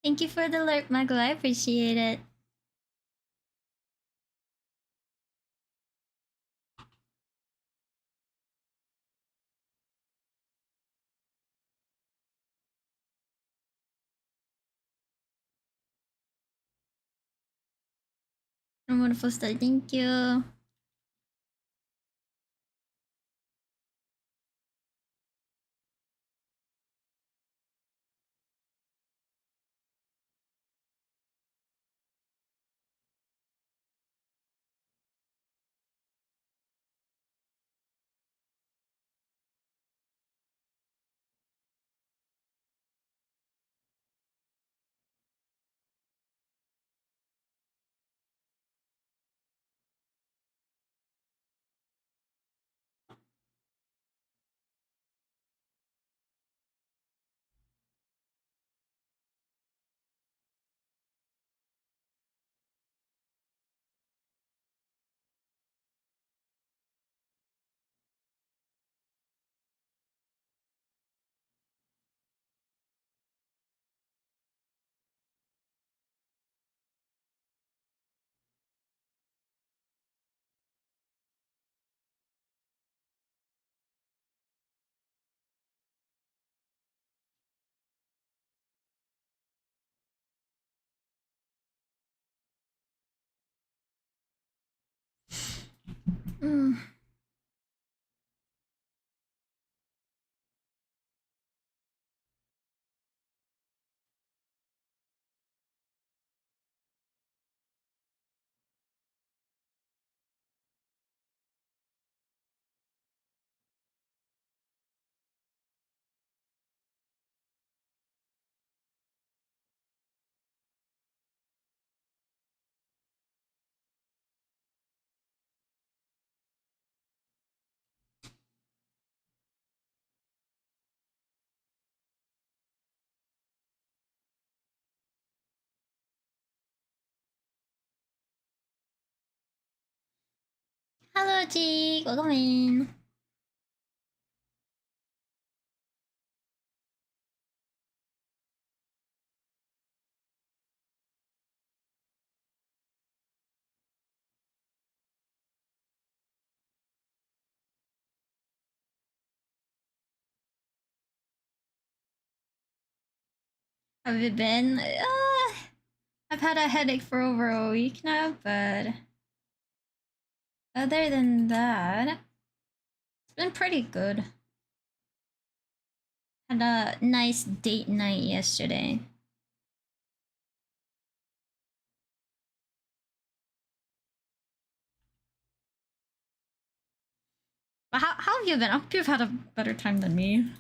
Thank you for the alert, Michael. I appreciate it. A wonderful start. Thank you. Mm. Hello, Jake. Welcome in. Have you been? I've had a headache for over a week now, but other than that, it's been pretty good. Had a nice date night yesterday. But how have you been? I hope you've had a better time than me.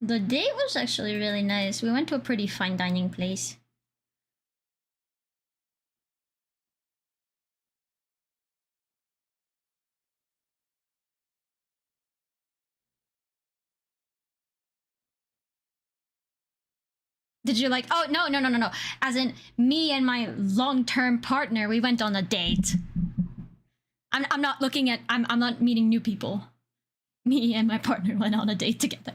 The date was actually really nice. We went to a pretty fine dining place. Did you like? Oh no! As in me and my long-term partner, we went on a date. I'm not looking at. I'm not meeting new people. Me and my partner went on a date together.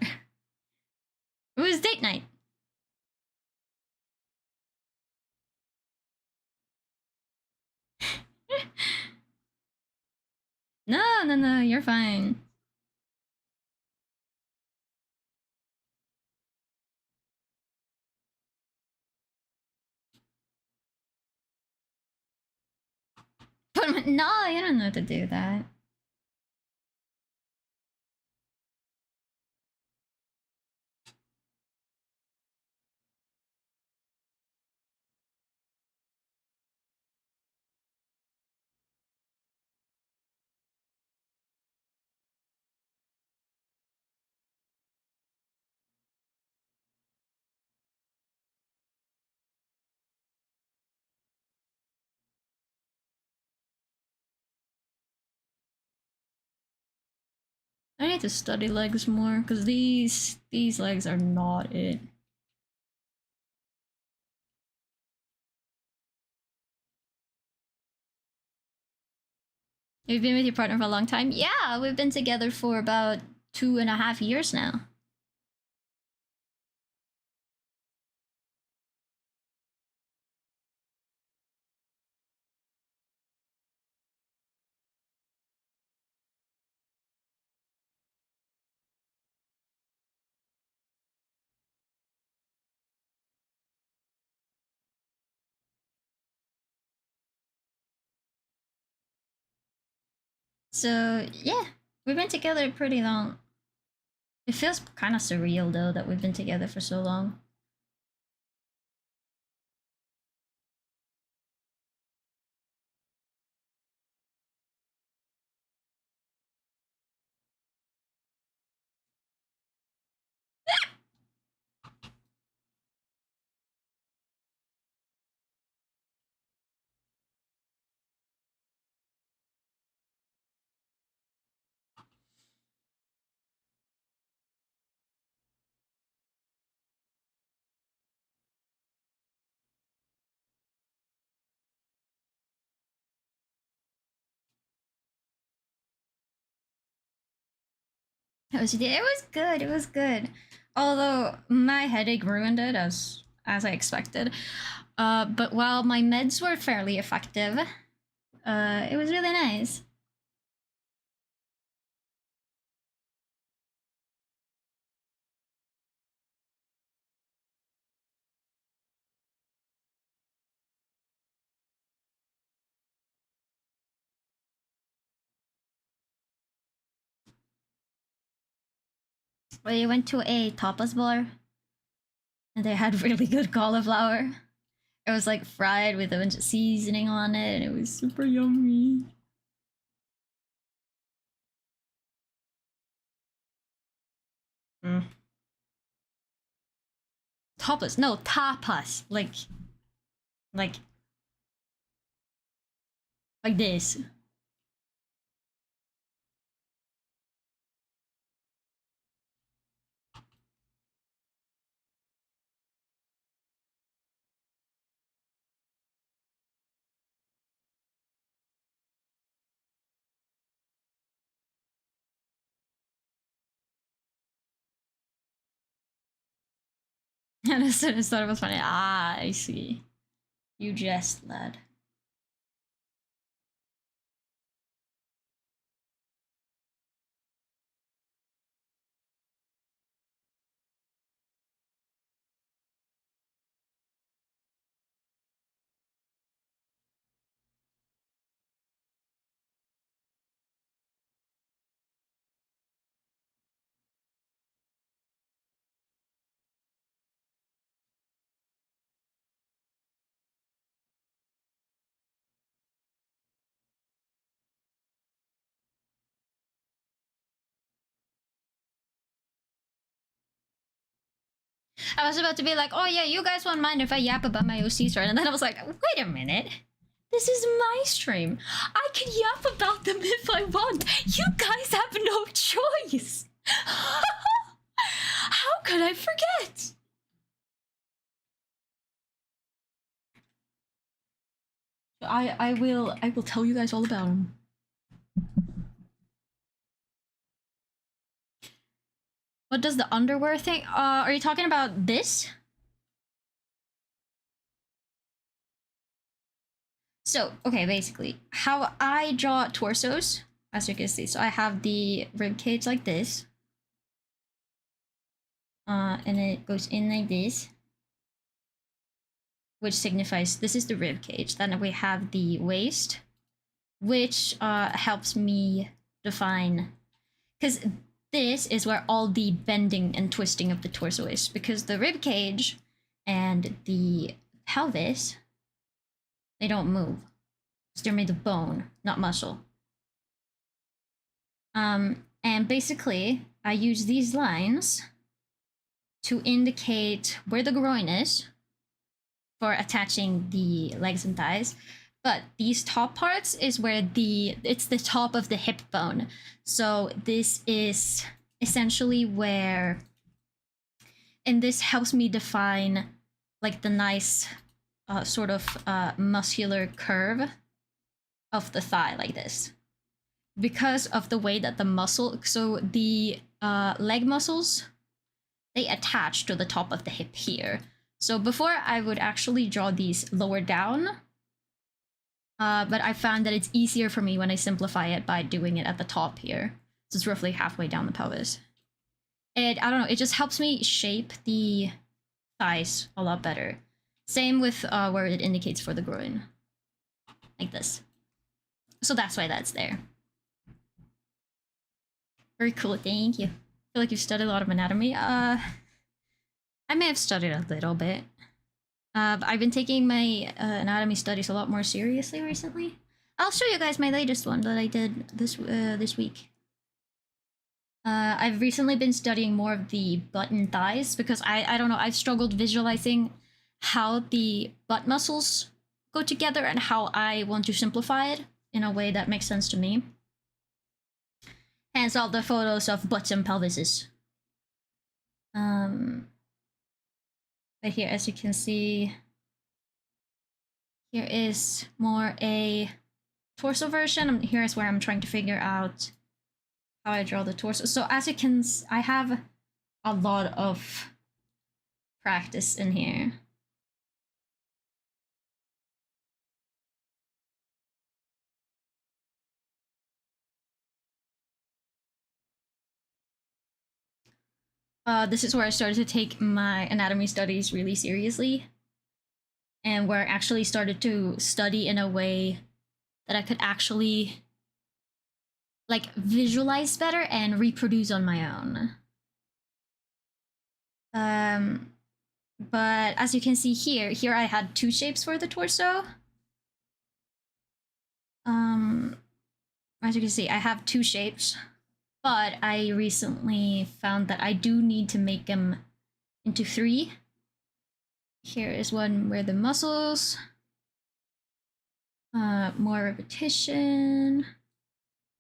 It was date night. No, you're fine. But no, you don't know to do that. I need to study legs more because these legs are not it. You've been with your partner for a long time? Yeah, we've been together for about 2.5 years now. So yeah, we've been together pretty long. It feels kind of surreal though that we've been together for so long. It was good. It was good. Although my headache ruined it as I expected. But while my meds were fairly effective, it was really nice. We went to a tapas bar, and they had really good cauliflower. It was like fried with a bunch of seasoning on it, and it was super yummy. Mm. Tapas, no tapas, like like this. And as soon as thought it was funny. Ah, I see. You jest, lad. I was about to be like, oh yeah, you guys won't mind if I yap about my OCs, right? And then I was like, wait a minute. This is my stream. I can yap about them if I want. You guys have no choice. How could I forget? I will tell you guys all about them. What does the underwear thing? Are you talking about this? So, okay, basically, how I draw torsos, as you can see. So I have the rib cage like this. And it goes in like this, which signifies this is the rib cage. Then we have the waist, which helps me define, because this is where all the bending and twisting of the torso is, because the rib cage and the pelvis, they don't move. They're made of bone, not muscle. And basically, I use these lines to indicate where the groin is for attaching the legs and thighs. But these top parts is where it's the top of the hip bone. So this is essentially where, and this helps me define like the nice sort of muscular curve of the thigh like this. Because of the way that the muscle, so the leg muscles, they attach to the top of the hip here. So before I would actually draw these lower down, but I found that it's easier for me when I simplify it by doing it at the top here. So it's roughly halfway down the pelvis. I don't know, it just helps me shape the thighs a lot better. Same with where it indicates for the groin. Like this. So that's why that's there. Very cool, thank you. I feel like you've studied a lot of anatomy. I may have studied a little bit. I've been taking my anatomy studies a lot more seriously recently. I'll show you guys my latest one that I did this week. I've recently been studying more of the butt and thighs because I don't know, I've struggled visualizing how the butt muscles go together and how I want to simplify it in a way that makes sense to me. Hence all the photos of butts and pelvises. But here, as you can see, here is more a torso version. Here is where I'm trying to figure out how I draw the torso. So as you can, I have a lot of practice in here. This is where I started to take my anatomy studies really seriously, and where I actually started to study in a way that I could actually like visualize better and reproduce on my own. But as you can see here I had two shapes for the torso. As you can see, I have two shapes, but I recently found that I do need to make them into three. Here is one where the muscles, more repetition,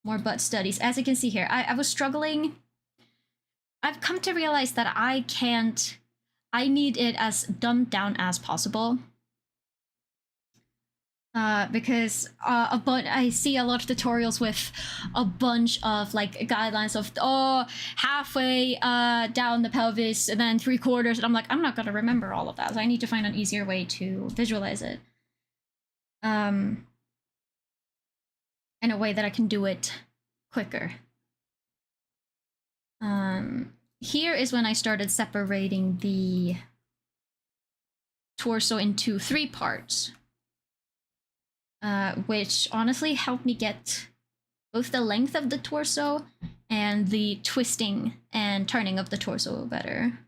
more butt studies. As you can see here, I was struggling. I've come to realize that I need it as dumbed down as possible. Because I see a lot of tutorials with a bunch of like guidelines of halfway down the pelvis and then 3/4, and I'm like, I'm not gonna remember all of that, so I need to find an easier way to visualize it, in a way that I can do it quicker. Here is when I started separating the torso into 3 parts. Which honestly helped me get both the length of the torso and the twisting and turning of the torso better.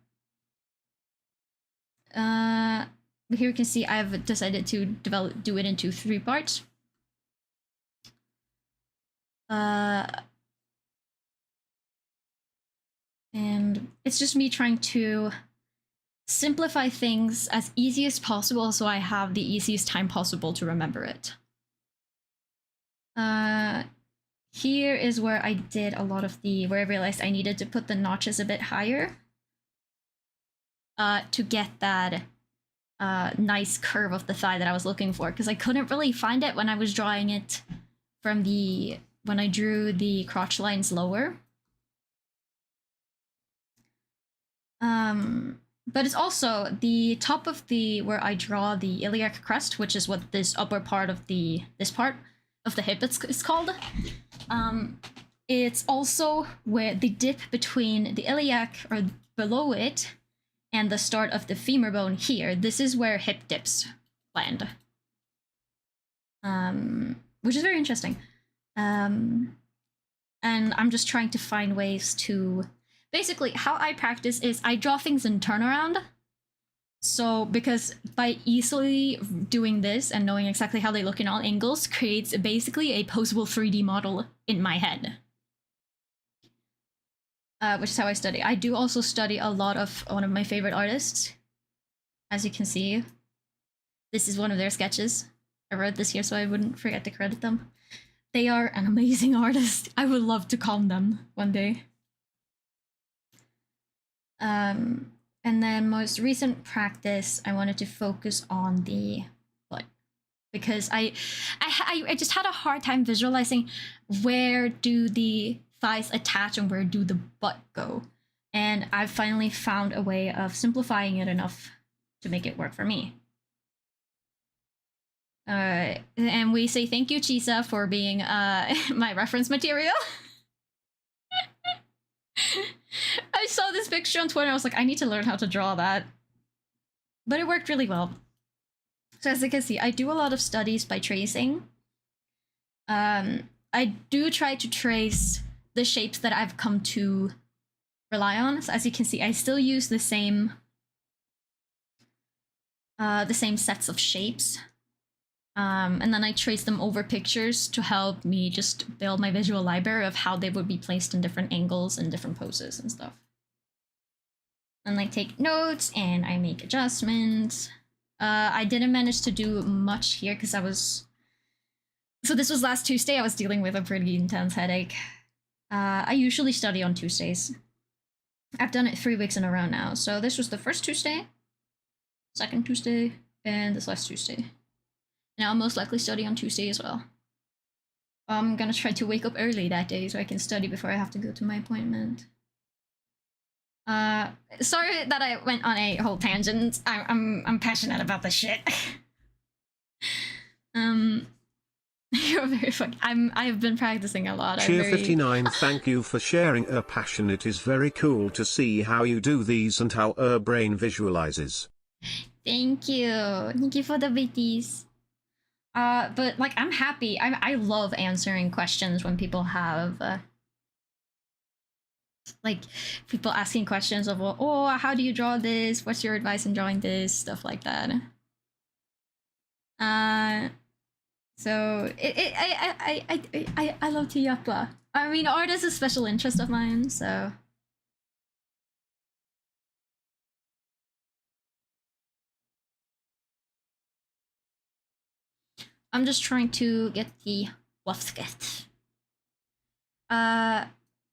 Here you can see I've decided to do it into 3 parts. And it's just me trying to simplify things as easy as possible so I have the easiest time possible to remember it. Here is where I did a lot of where I realized I needed to put the notches a bit higher to get that nice curve of the thigh that I was looking for, because I couldn't really find it when I was drawing it from when I drew the crotch lines lower. But it's also the top of where I draw the iliac crest, which is what this upper part of this part of the hip is called. It's also where the dip between the iliac, or below it, and the start of the femur bone here. This is where hip dips land. Which is very interesting. And I'm just trying to find ways to... Basically, how I practice is I draw things in turnaround. So, because by easily doing this and knowing exactly how they look in all angles creates basically a posable 3D model in my head. Which is how I study. I do also study a lot of one of my favorite artists. As you can see, this is one of their sketches. I wrote this here so I wouldn't forget to credit them. They are an amazing artist. I would love to con them one day. And then most recent practice, I wanted to focus on the butt, because I just had a hard time visualizing where do the thighs attach and where do the butt go. And I finally found a way of simplifying it enough to make it work for me. And we say thank you, Chisa, for being my reference material. I saw this picture on Twitter. I was like, I need to learn how to draw that. But it worked really well. So as you can see, I do a lot of studies by tracing. I do try to trace the shapes that I've come to rely on. So as you can see, I still use the same sets of shapes. And then I trace them over pictures to help me just build my visual library of how they would be placed in different angles and different poses and stuff. And I take notes and I make adjustments. I didn't manage to do much here because so this was last Tuesday. I was dealing with a pretty intense headache. I usually study on Tuesdays. I've done it 3 weeks in a row now. So this was the first Tuesday, second Tuesday, and this last Tuesday. And I'll most likely study on Tuesday as well. I'm gonna try to wake up early that day so I can study before I have to go to my appointment. Sorry that I went on a whole tangent. I'm passionate about this shit. You're very funny. I've been practicing a lot. Cheer59, thank you for sharing your passion. It is very cool to see how you do these and how your brain visualizes. Thank you. Thank you for the bitties. But like, I'm happy. I love answering questions when people have like people asking questions of, oh, how do you draw this? What's your advice in drawing this? Stuff like that. So I love Tiyapa. I mean, art is a special interest of mine, so. I'm just trying to get the sketch.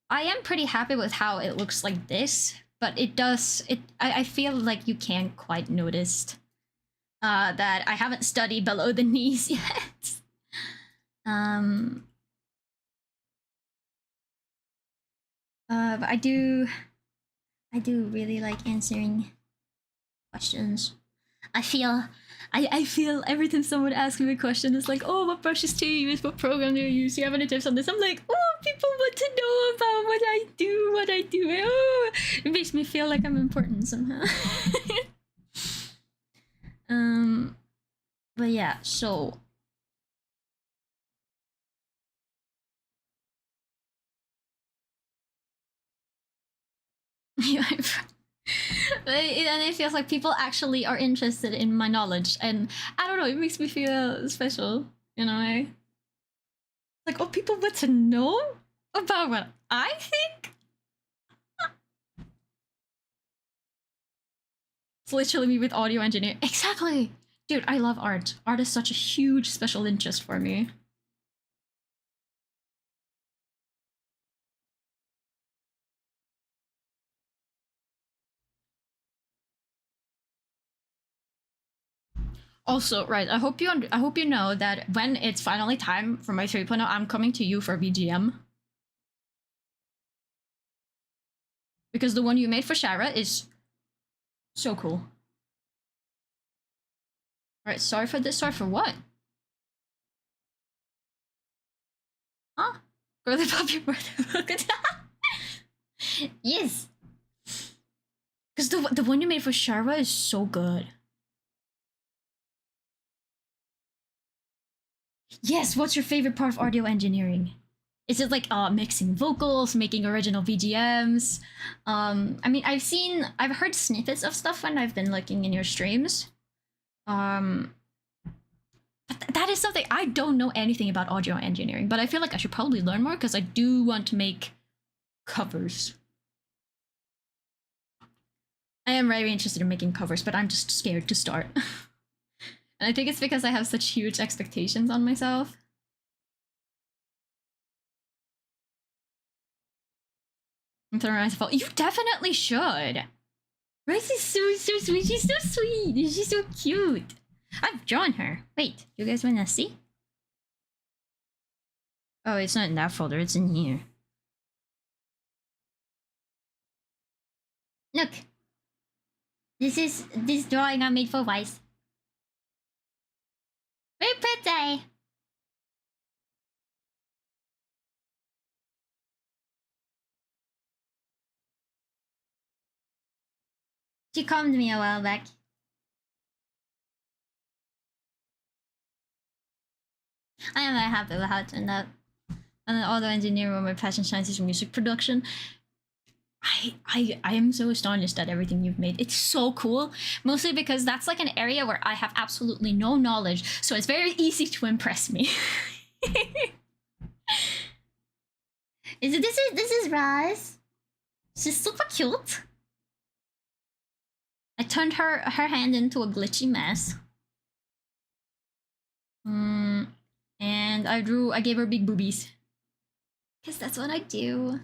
I am pretty happy with how it looks like this, but I feel like you can't quite notice that I haven't studied below the knees yet. But I do really like answering questions. I feel every time someone asks me a question, it's like, oh, what brushes do you use? What program do you use? Do you have any tips on this? I'm like, oh, people want to know about what I do. Oh, it makes me feel like I'm important somehow. But yeah, so and it feels like people actually are interested in my knowledge, and I don't know, it makes me feel special in a way. Like, oh, people want to know about what I think. It's literally me with audio engineering. Exactly, dude. I love art. Art is such a huge special interest for me. Also, right, I hope you know that when it's finally time for my 3.0, I'm coming to you for BGM. Because the one you made for Shara is so cool. Alright, sorry for this. Sorry for what? Huh? Girly puppy birthday. Look at that. Yes. Because the one you made for Shara is so good. Yes, what's your favorite part of audio engineering? Is it like mixing vocals, making original VGMs? I mean, I've heard snippets of stuff when I've been looking in your streams. But that is something I don't know anything about audio engineering, but I feel like I should probably learn more because I do want to make covers. I am very interested in making covers, but I'm just scared to start. And I think it's because I have such huge expectations on myself. You definitely should. Rice is so sweet. She's so sweet. She's so cute. I've drawn her. Wait, you guys wanna see? Oh, it's not in that folder. It's in here. Look. This drawing I made for Weiss. Very pretty. She calmed me a while back. I am very happy with how it turned out. And auto engineer where my passion shines is music production. I am so astonished at everything you've made. It's so cool. Mostly because that's like an area where I have absolutely no knowledge, so it's very easy to impress me. This is Raz. She's super cute. I turned her hand into a glitchy mess. And I gave her big boobies. Cause that's what I do.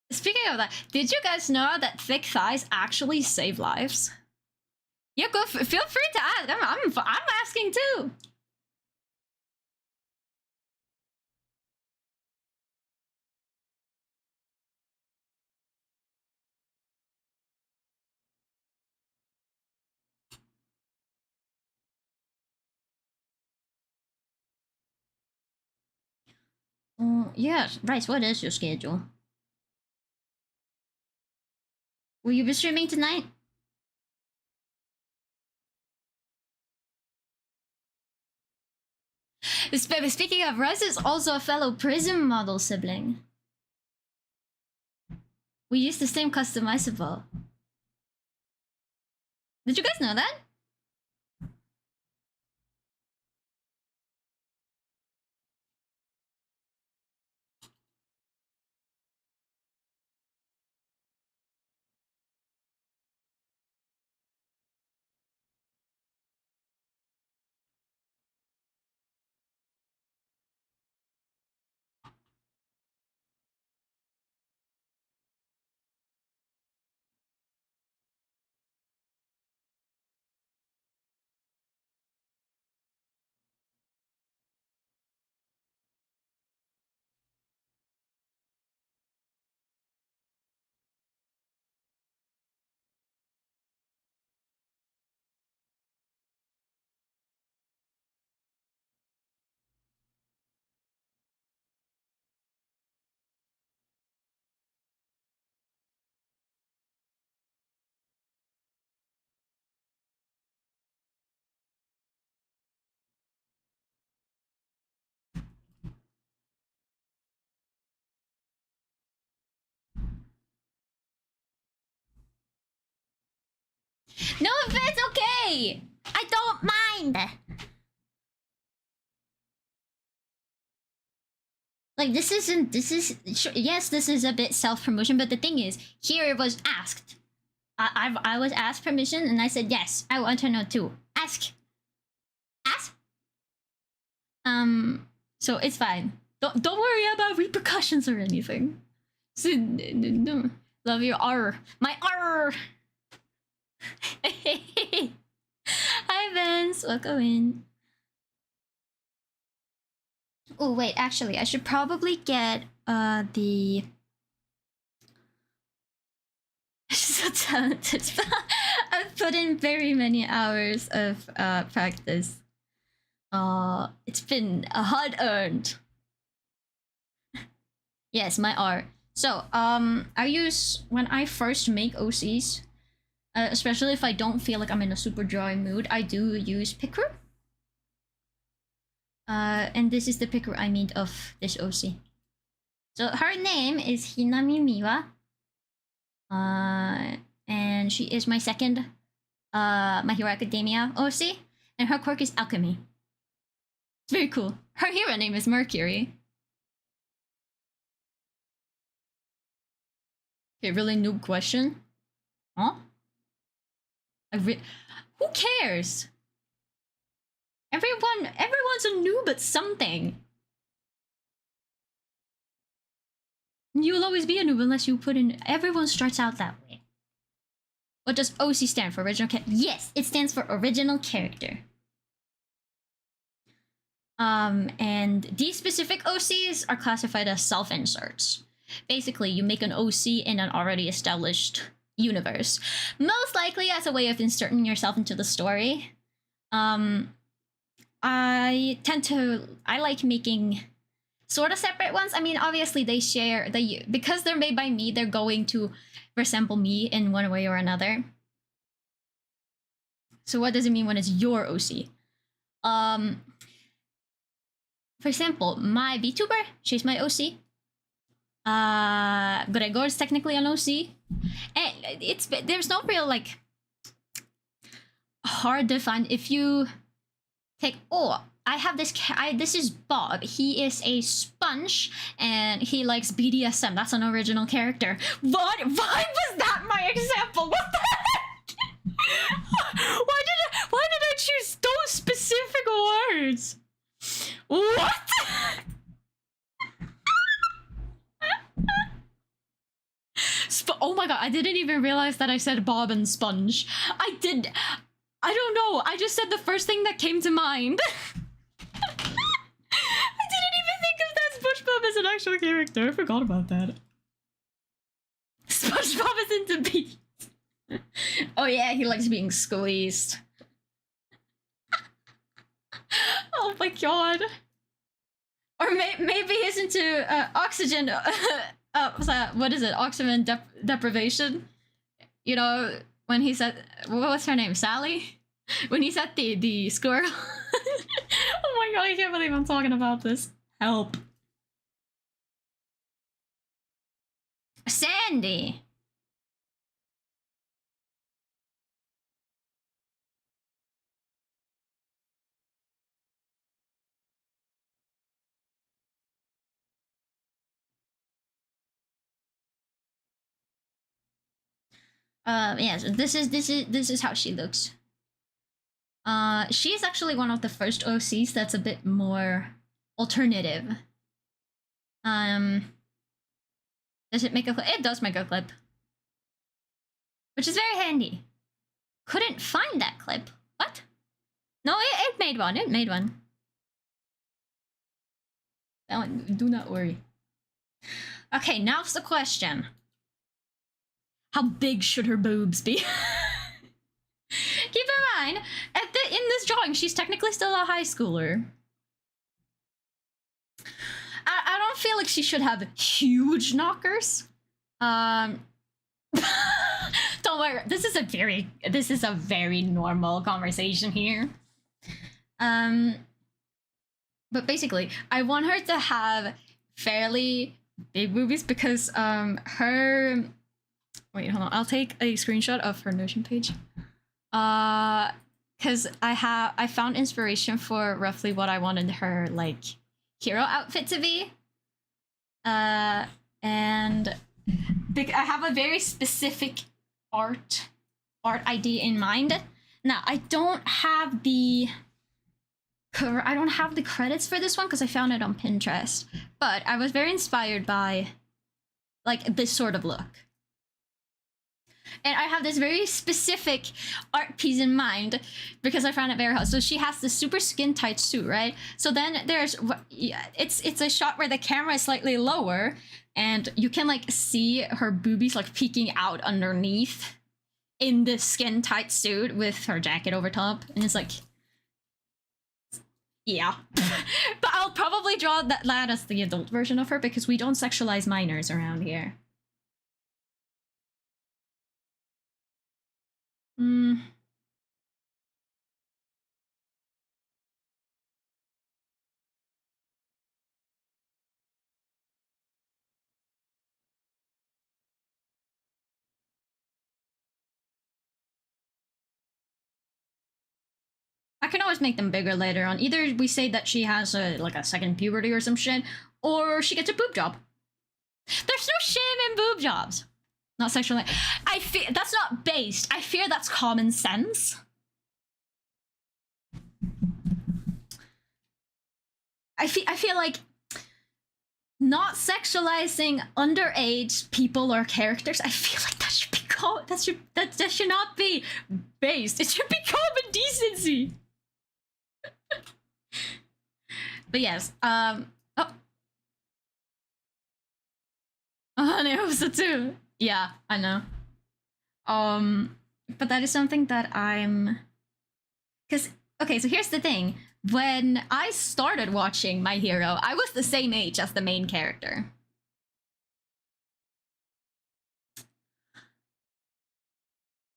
Speaking of that, did you guys know that thick thighs actually save lives? Yeah, feel free to ask. I'm asking too. Yes, Bryce, what is your schedule? Will you be streaming tonight? Speaking of, Russ is also a fellow Prism model sibling. We use the same customizable. Did you guys know that? No, if it's okay. I don't mind. Like, this is yes, this is a bit self-promotion, but the thing is, here it was asked. I was asked permission and I said yes, I want to know too. Ask. So it's fine. Don't worry about repercussions or anything. Love your R. My R. Hi Vince, welcome in. Oh wait, actually, I should probably get the. So talented. I've put in very many hours of practice. It's been hard earned. Yes, my R. So I use when I first make OCs, especially if I don't feel like I'm in a super dry mood, I do use Picru. And this is the Picru I made of this OC. So her name is Hinami Miwa. And she is my second My Hero Academia OC, and her quirk is alchemy. It's very cool. Her hero name is Mercury. Okay, really noob question. Huh? Who cares? Everyone's a noob at something. You'll always be a noob unless you put in. Everyone starts out that way. What does OC stand for? Original character? Yes, it stands for original character. And these specific OCs are classified as self-inserts. Basically, you make an OC in an already established universe, most likely as a way of inserting yourself into the story. I like making sort of separate ones. I mean, obviously because they're made by me, they're going to resemble me in one way or another. So what does it mean when it's your OC? For example, my VTuber, she's my OC. Gregor's technically an OC. And there's no real like hard to find. If you take, I have this is Bob. He is a sponge and he likes BDSM. That's an original character. Why was that my example? What the heck? Why did I choose those specific words? What? Oh my god, I didn't even realize that I said Bob and Sponge. I don't know. I just said the first thing that came to mind. I didn't even think of that SpongeBob as an actual character. I forgot about that. SpongeBob is into bees. Oh yeah, he likes being squeezed. Oh my god. Or maybe he's into oxygen. What is it? Oxygen deprivation? You know, when he said, what's her name? Sally? When he said the squirrel. Oh my god, I can't believe I'm talking about this. Help. Sandy. Yes, this is how she looks. She is actually one of the first OCs that's a bit more alternative. Does it make a clip? It does make a clip. Which is very handy. Couldn't find that clip. What? No, it made one. It made one. That one, do not worry. Okay, now's the question. How big should her boobs be? Keep in mind, in this drawing, she's technically still a high schooler. I don't feel like she should have huge knockers. Don't worry, this is a very normal conversation here. But basically, I want her to have fairly big boobies because her. Wait, hold on. I'll take a screenshot of her Notion page. Because I found inspiration for roughly what I wanted her like hero outfit to be. And I have a very specific art idea in mind. Now I don't have the credits for this one because I found it on Pinterest, but I was very inspired by like this sort of look. And I have this very specific art piece in mind because I found it very hot. So she has this super skin tight suit, right? So then it's a shot where the camera is slightly lower and you can like see her boobies like peeking out underneath in this skin tight suit with her jacket over top. And it's like, yeah. But I'll probably draw that as the adult version of her because we don't sexualize minors around here. I can always make them bigger later on. Either we say that she has a second puberty or some shit, or she gets a boob job. There's no shame in boob jobs. Not sexually. I fear that's not based. I fear that's common sense. I feel like not sexualizing underage people or characters. I feel like that should be that should not be based. It should be common decency. But yes, oh, honey, I was too. Yeah, I know. But that is something that because okay, so here's the thing. When I started watching My Hero, I was the same age as the main character.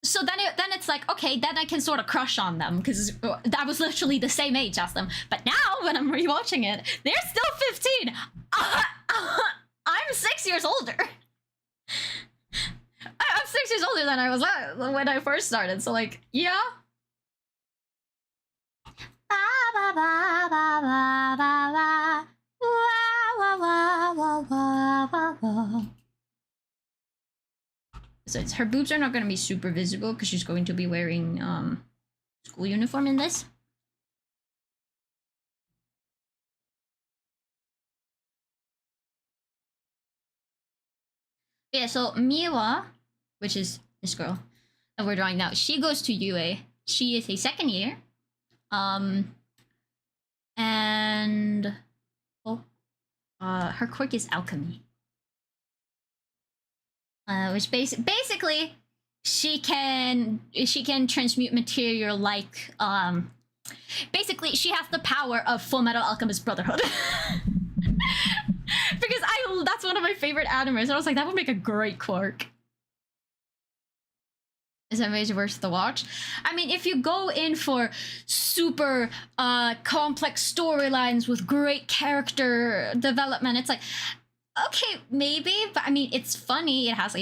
So then it's like, okay, then I can sort of crush on them because I was literally the same age as them. But now when I'm rewatching it, they're still 15. I'm 6 years older. I'm 6 years older than I was when I first started. So like, yeah. So her boobs are not going to be super visible because she's going to be wearing school uniform in this. Yeah, so Miwa, which is this girl that we're drawing now, she goes to UA. She is a second year. And her quirk is alchemy. Which basically she can transmute material like basically she has the power of Full Metal Alchemist Brotherhood. Because that's one of my favorite animes, and I was like, that would make a great quirk. Is Amazing worth the watch? I mean, if you go in for super complex storylines with great character development, it's like, okay, maybe, but I mean, it's funny. It has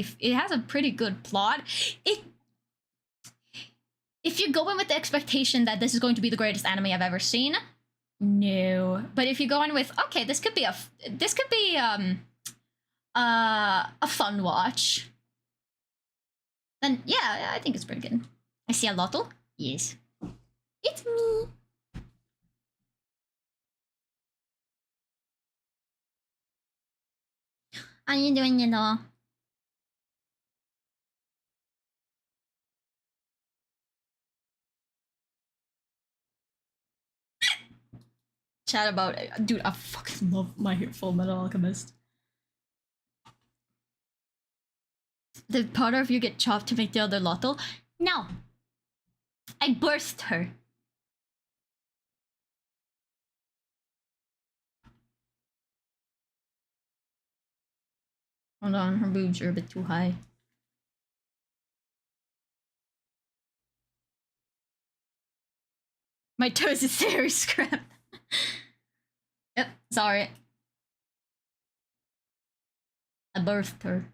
a pretty good plot. If you go in with the expectation that this is going to be the greatest anime I've ever seen, no. But if you go in with, okay, this could be a fun watch, then yeah, I think it's pretty good. I see a lotto. Yes, it's me. How you doing, you know? Chat about it. Dude, I fucking love my Full Metal Alchemist. Did part of you get chopped to make the other lotto? No. I birthed her. Hold on, her boobs are a bit too high. My toes is very scrapped. Yep, sorry. I birthed her.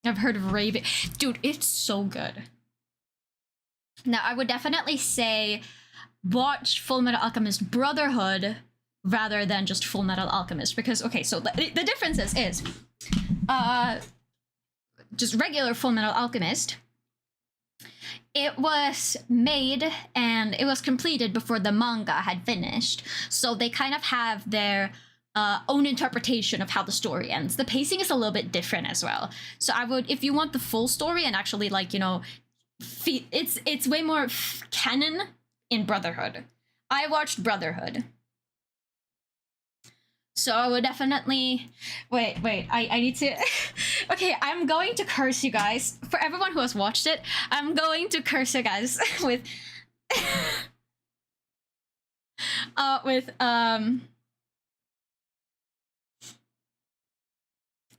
I've heard of Raven. Dude, it's so good. Now, I would definitely say watch Full Metal Alchemist Brotherhood rather than just Full Metal Alchemist. Because, okay, so the difference is just regular Full Metal Alchemist, it was made and it was completed before the manga had finished. So they kind of have their own interpretation of how the story ends. The pacing is a little bit different as well. So I would, if you want the full story and actually, like, you know, it's way more canon in Brotherhood. I watched Brotherhood. So I would definitely wait, I need to okay, I'm going to curse you guys. For everyone who has watched it, I'm going to curse you guys with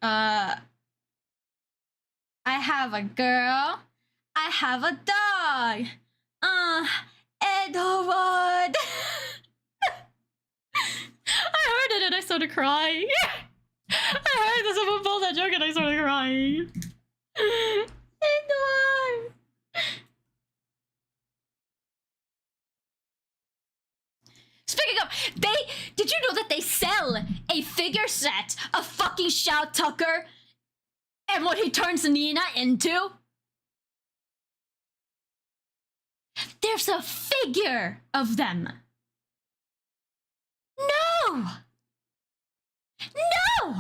I have a girl, I have a dog. Edward. I heard it and I started crying. I heard that someone pulled that joke and I started crying. Edward. Speaking of, did you know that they sell a figure set of fucking Shao Tucker and what he turns Nina into? There's a figure of them. No! No!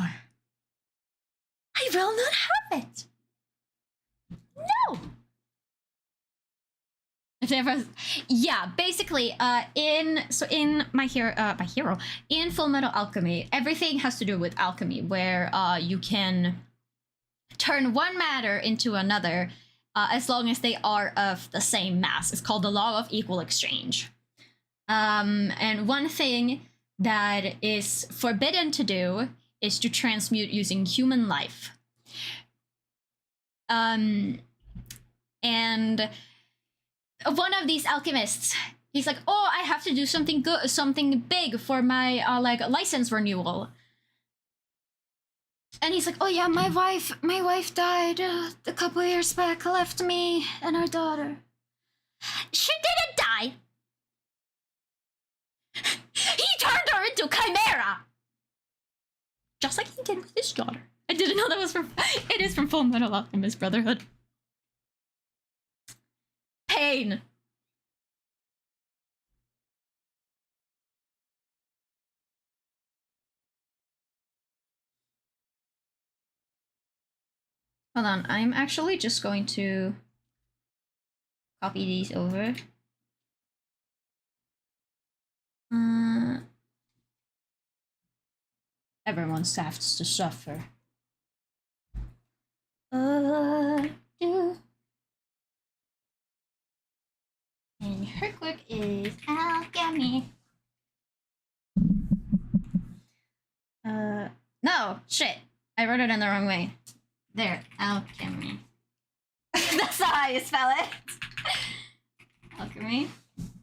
I will not have it. No! Yeah, basically, in my hero, in Full Metal Alchemy, everything has to do with alchemy, where you can turn one matter into another as long as they are of the same mass. It's called the law of equal exchange. And one thing that is forbidden to do is to transmute using human life. And one of these alchemists, he's like, oh, I have to do something good, something big for my like license renewal. And he's like, oh yeah, my wife died a couple years back, left me and our daughter. She didn't die. He turned her into Chimera! Just like he did with his daughter. I didn't know that was from... It is from Full Metal Alchemist Brotherhood. Pain. Hold on, I'm actually just going to copy these over. Everyone has to suffer. And her quirk is alchemy. No, shit. I wrote it in the wrong way. There, alchemy. That's not how you spell it. Alchemy.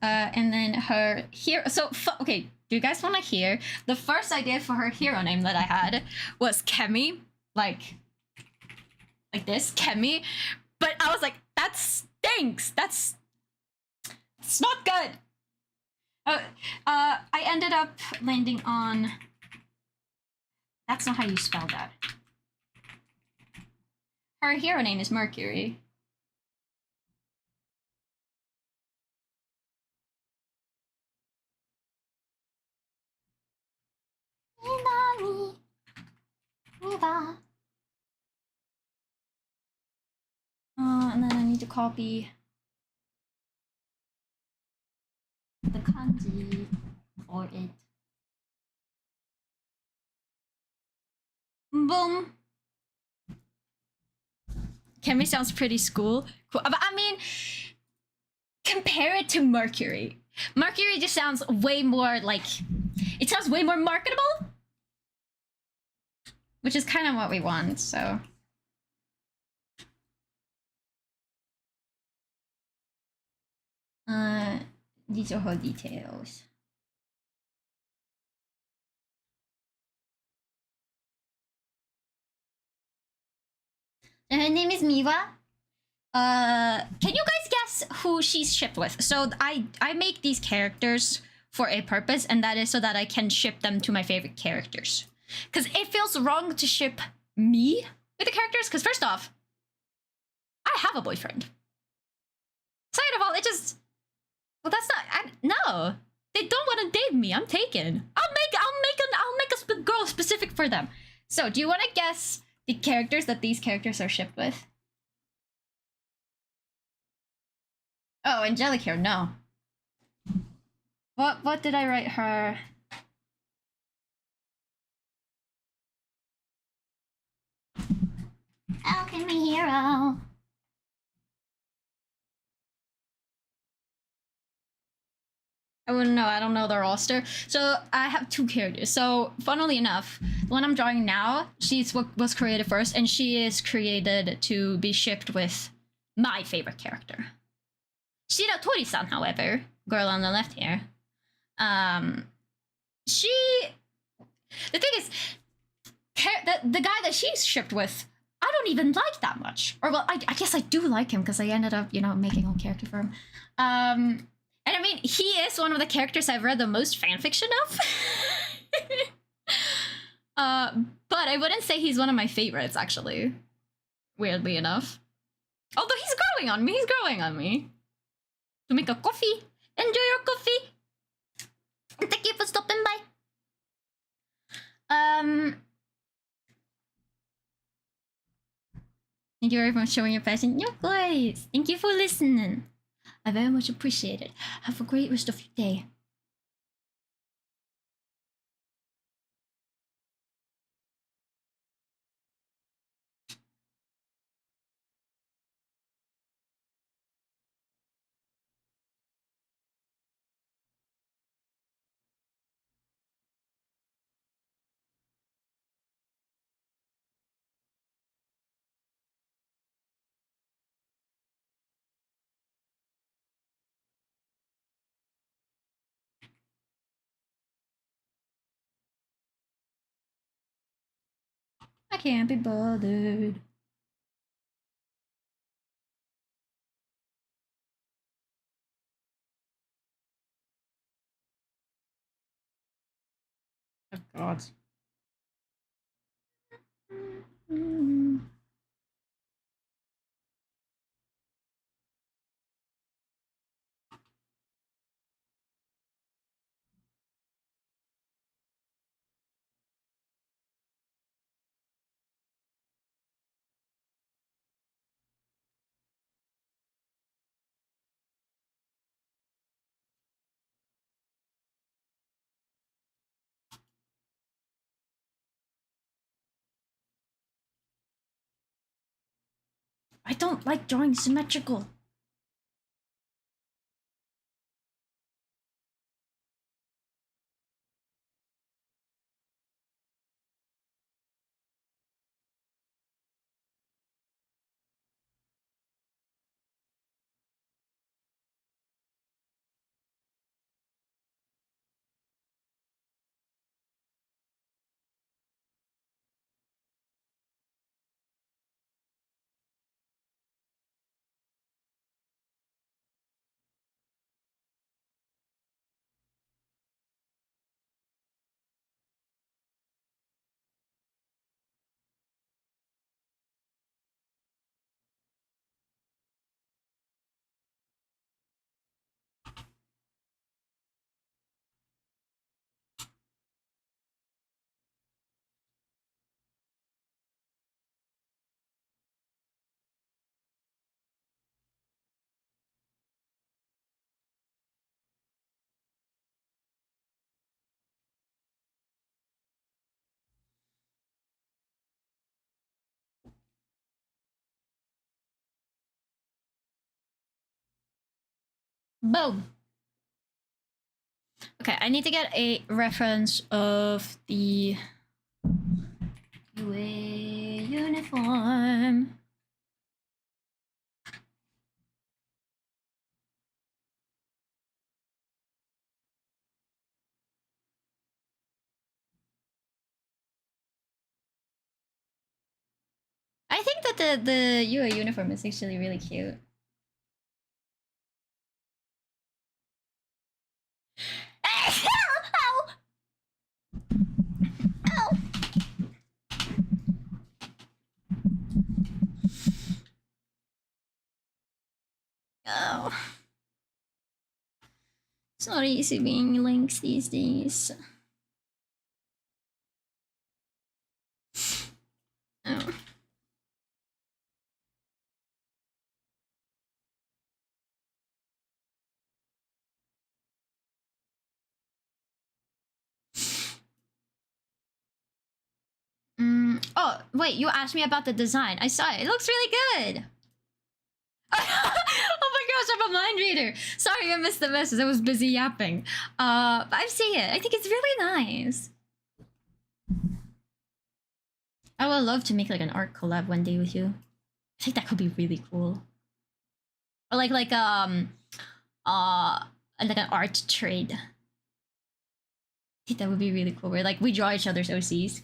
And then her hero. So, okay, do you guys want to hear? The first idea for her hero name that I had was Kemi. Like this, Kemi. But I was like, that stinks. It's not good. I ended up landing on. That's not how you spell that. Her hero name is Mercury. And then I need to copy the kanji for it. Boom. Kemi sounds pretty cool. But I mean, compare it to Mercury. Mercury just sounds way more like, it sounds way more marketable, which is kind of what we want, so. These are her details. And her name is Miwa. Can you guys guess who she's shipped with? So I make these characters for a purpose, and that is so that I can ship them to my favorite characters. Because it feels wrong to ship me with the characters, because first off, I have a boyfriend. Second of all, it just... Well, that's not... no! They don't want to date me. I'm taken. I'll make a girl specific for them. So, do you want to guess the characters that these characters are shipped with? Oh, angelic here, no. What did I write her? Alchemy hero. I wouldn't know. I don't know the roster. So I have two characters. So funnily enough, the one I'm drawing now, she's what was created first, and she is created to be shipped with my favorite character. Shira Tori-san, however, girl on the left here, she... The thing is, the guy that she's shipped with, I don't even like that much. Or, well, I guess I do like him because I ended up, making a character for him. And I mean, he is one of the characters I've read the most fanfiction of. But I wouldn't say he's one of my favorites, actually. Weirdly enough. Although he's growing on me. To make a coffee. Enjoy your coffee. Thank you for stopping by. Thank you very much for showing your passion. Of course. Thank you for listening. I very much appreciate it. Have a great rest of your day. I can't be bothered. Oh God. I don't like drawing symmetrical. Boom. Okay, I need to get a reference of the UA uniform. I think that the UA uniform is actually really cute. Ow! Ow! Oh. It's not easy being Lynx these days. Oh. Oh, wait, you asked me about the design. I saw it. It looks really good. Oh my gosh, I'm a mind reader. Sorry, I missed the message. I was busy yapping. But I've seen it. I think it's really nice. I would love to make like an art collab one day with you. I think that could be really cool. Or like an art trade. I think that would be really cool. Where like we draw each other's OCs.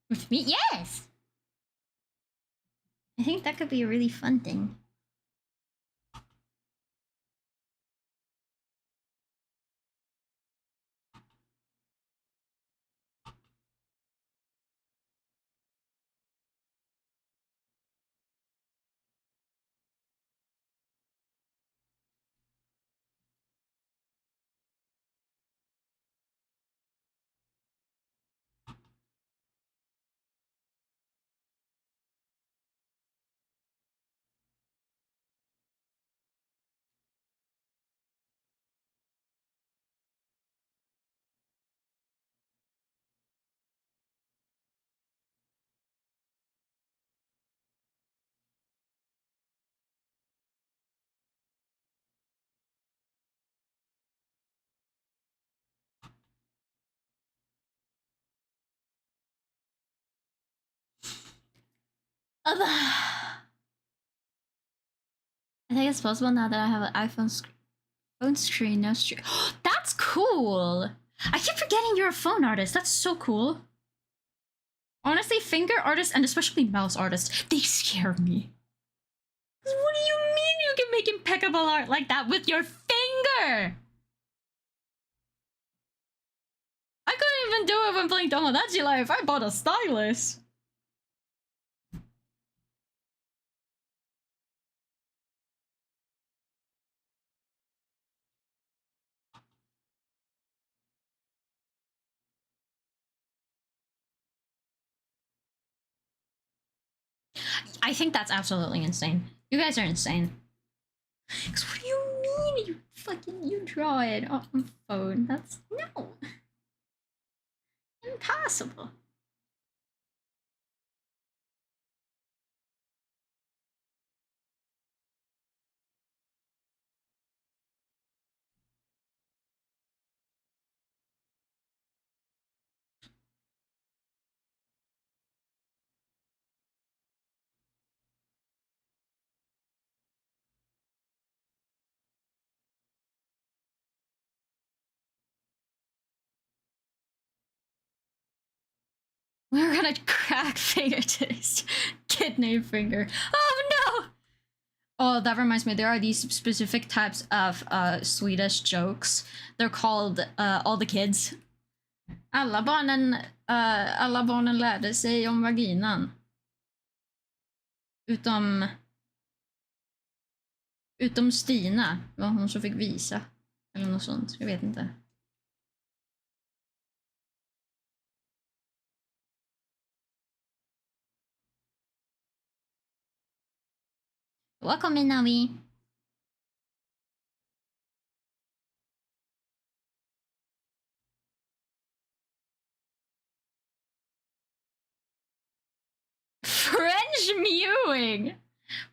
With me? Yes! I think that could be a really fun thing. I think it's possible now that I have an phone screen. No screen. That's cool. I keep forgetting you're a phone artist. That's so cool. Honestly, finger artists and especially mouse artists, they scare me. What do you mean you can make impeccable art like that with your finger? I couldn't even do it when playing Tomodachi Life. I bought a stylus. I think that's absolutely insane. You guys are insane. Cause what do you mean you draw it on the phone? That's no. Impossible. We're gonna crack finger taste. Kidney finger. Oh no! Oh, that reminds me. There are these specific types of Swedish jokes. They're called all the kids. Alla barnen lärde sig om vaginan. Utom Utom Stina. Det var hon som fick visa. Eller något sånt. Jag vet inte. Welcome in, Navi. French mewing.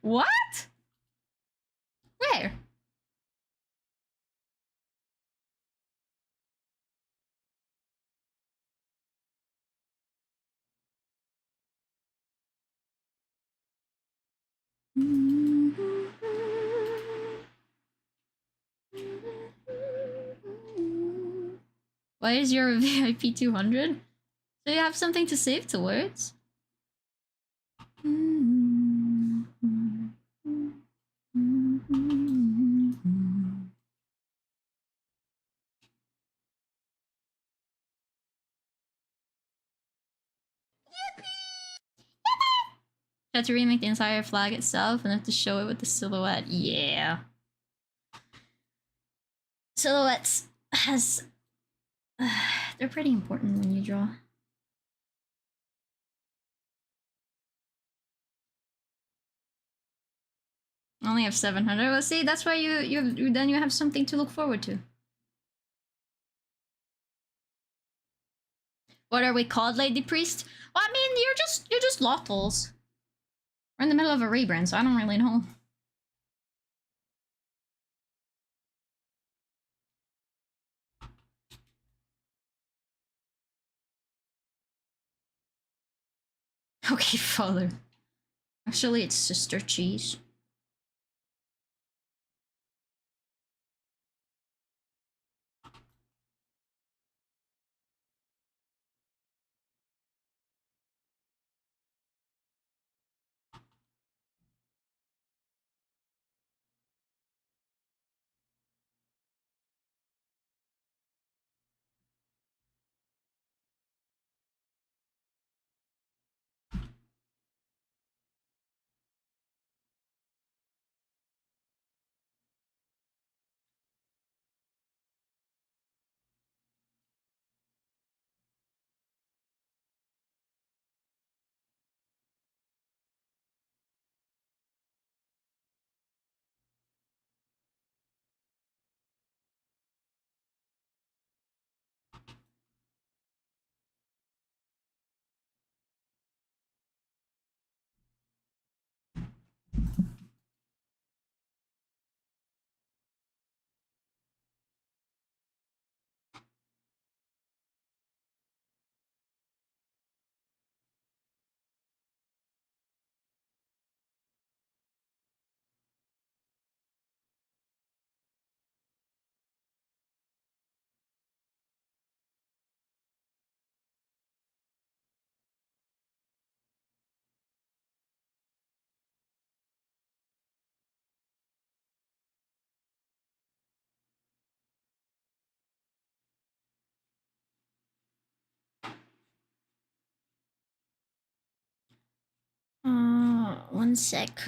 What? Where? Why is your VIP 200? So you have something to save towards? Try to remake the entire flag itself and have to show it with the silhouette. Yeah. Silhouettes has... they're pretty important when you draw. I only have 700. Well, see, that's why you then you have something to look forward to. What are we called, Lady Priest? Well, I mean, you're just Lottles. We're in the middle of a rebrand, so I don't really know. Okay, father. Actually, it's Sister Cheese. One sec.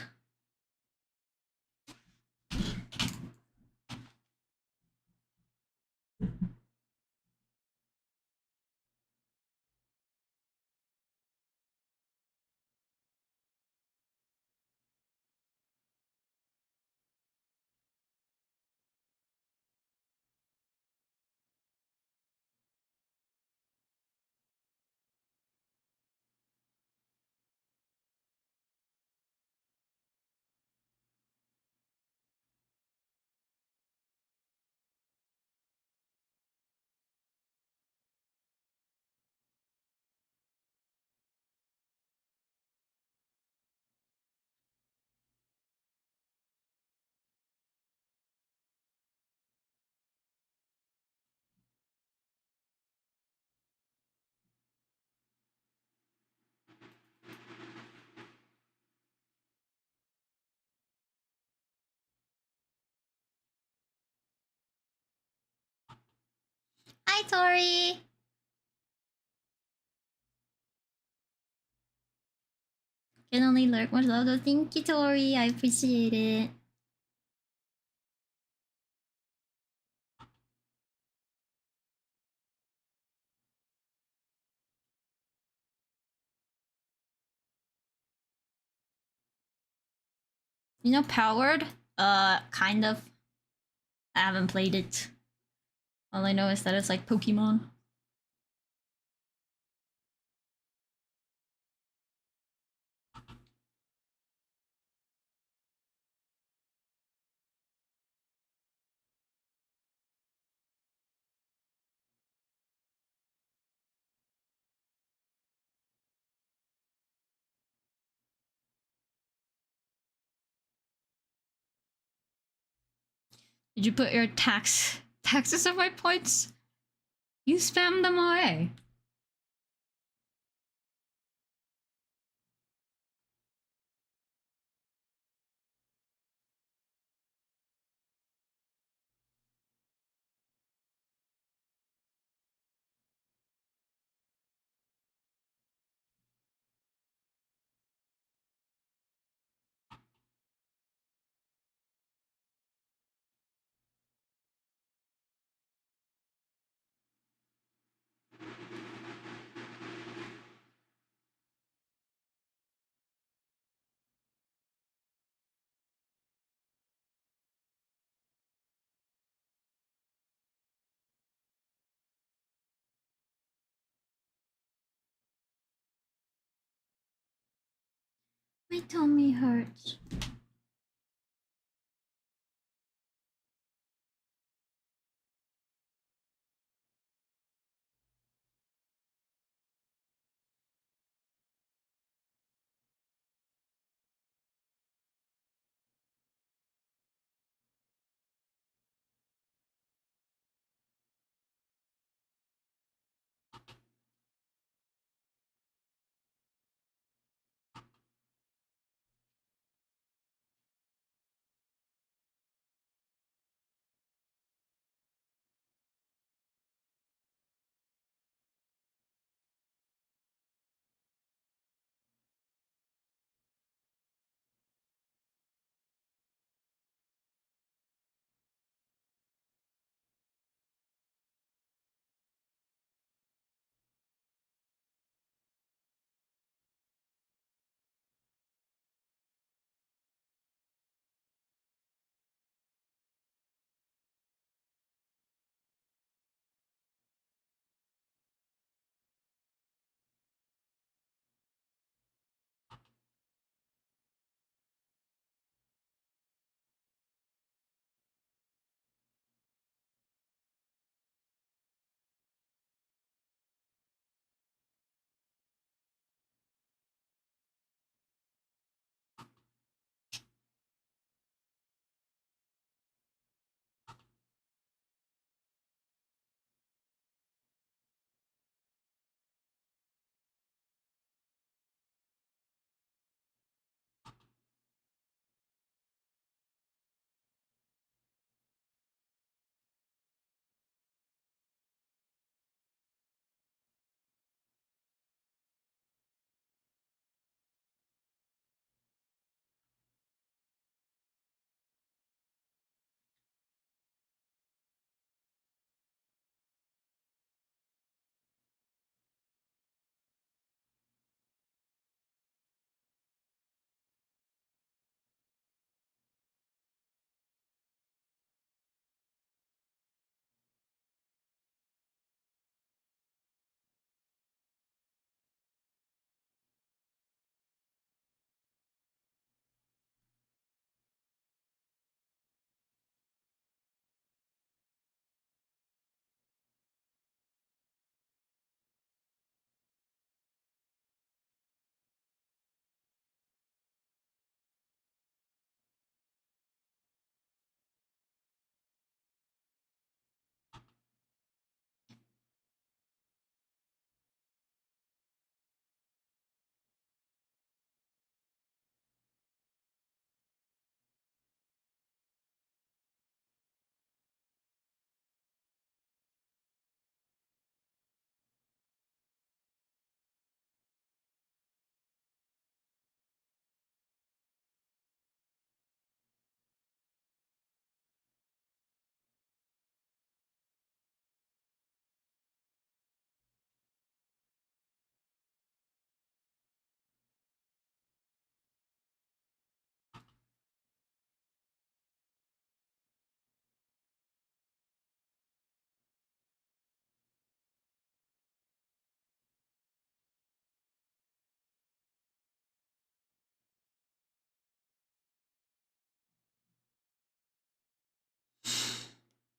Hi, Tori. Can only lurk much love though. Thank you, Tori. I appreciate it. You know, Powered? Kind of. I haven't played it. All I know is that it's like Pokemon. Did you put your taxes on my points? You spam them away. My tummy hurts.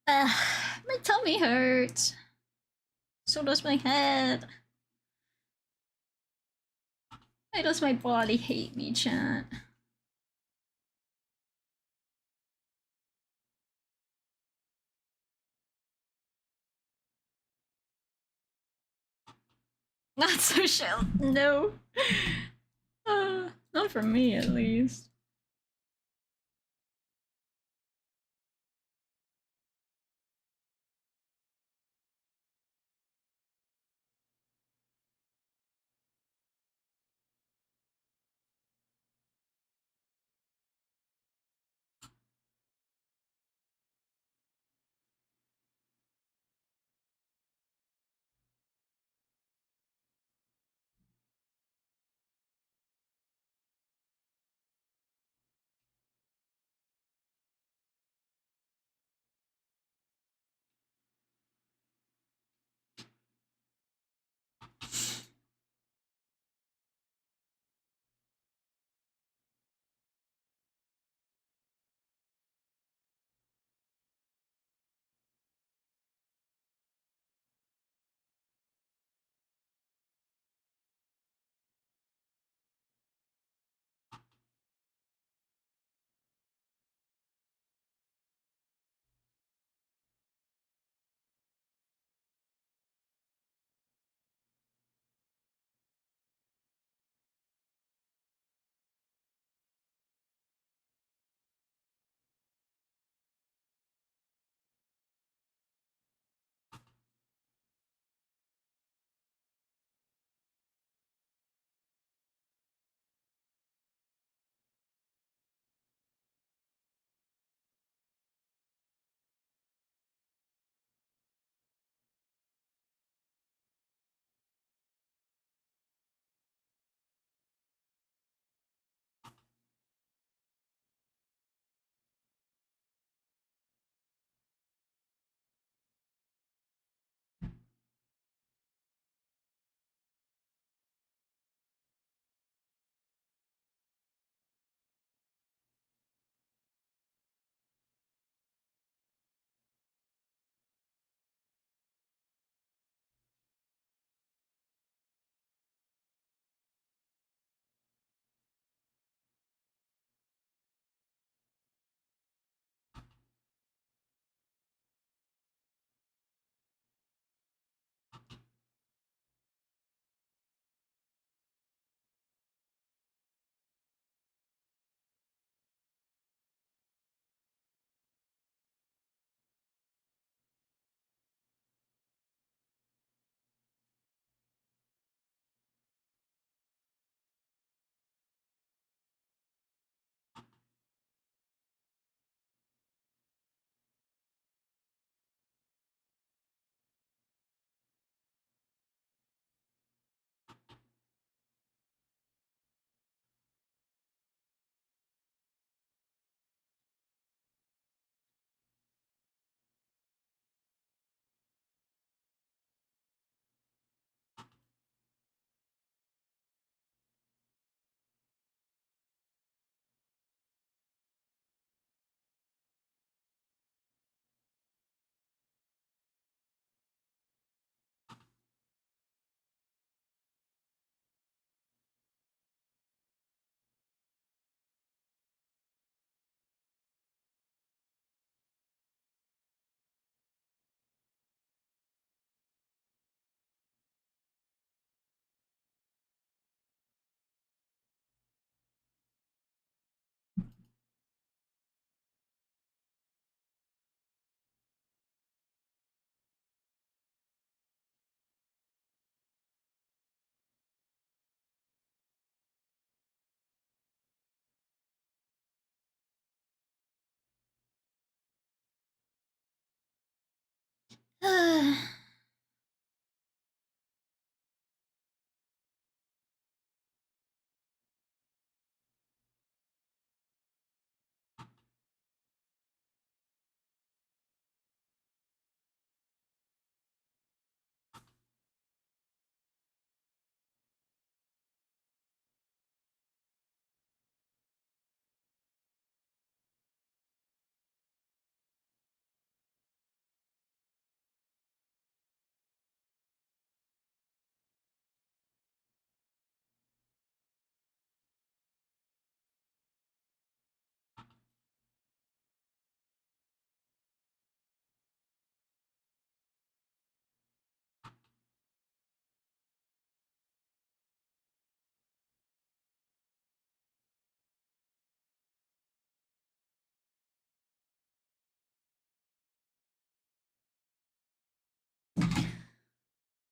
My tummy hurts. So does my head. Why does my body hate me, chat? Not so shell. No. Not for me, at least.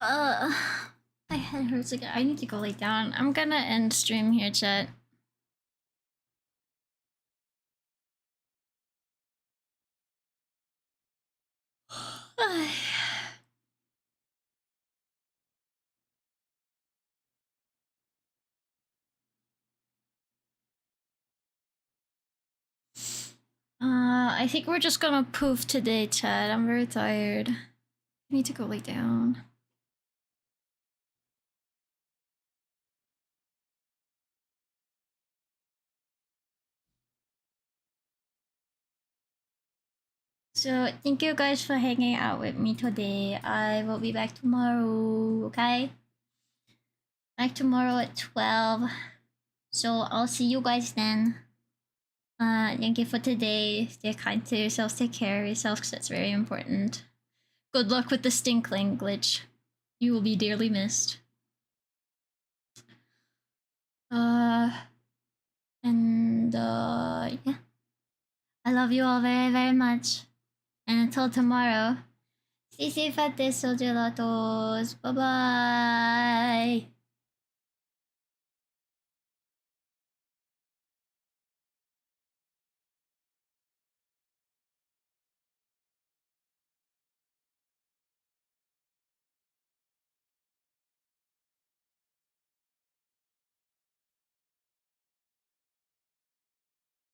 Uh, my head hurts again. I need to go lay down. I'm gonna end stream here, chat. I think we're just gonna poof today, chat. I'm very tired. I need to go lay down. So thank you guys for hanging out with me today. I will be back tomorrow, okay? Back tomorrow at 12. So I'll see you guys then. Thank you for today. Stay kind to yourselves, take care of yourselves because that's very important. Good luck with the stinkling glitch. You will be dearly missed. Yeah. I love you all very, very much. And until tomorrow, stay safe at this, soldier lotos. Bye bye.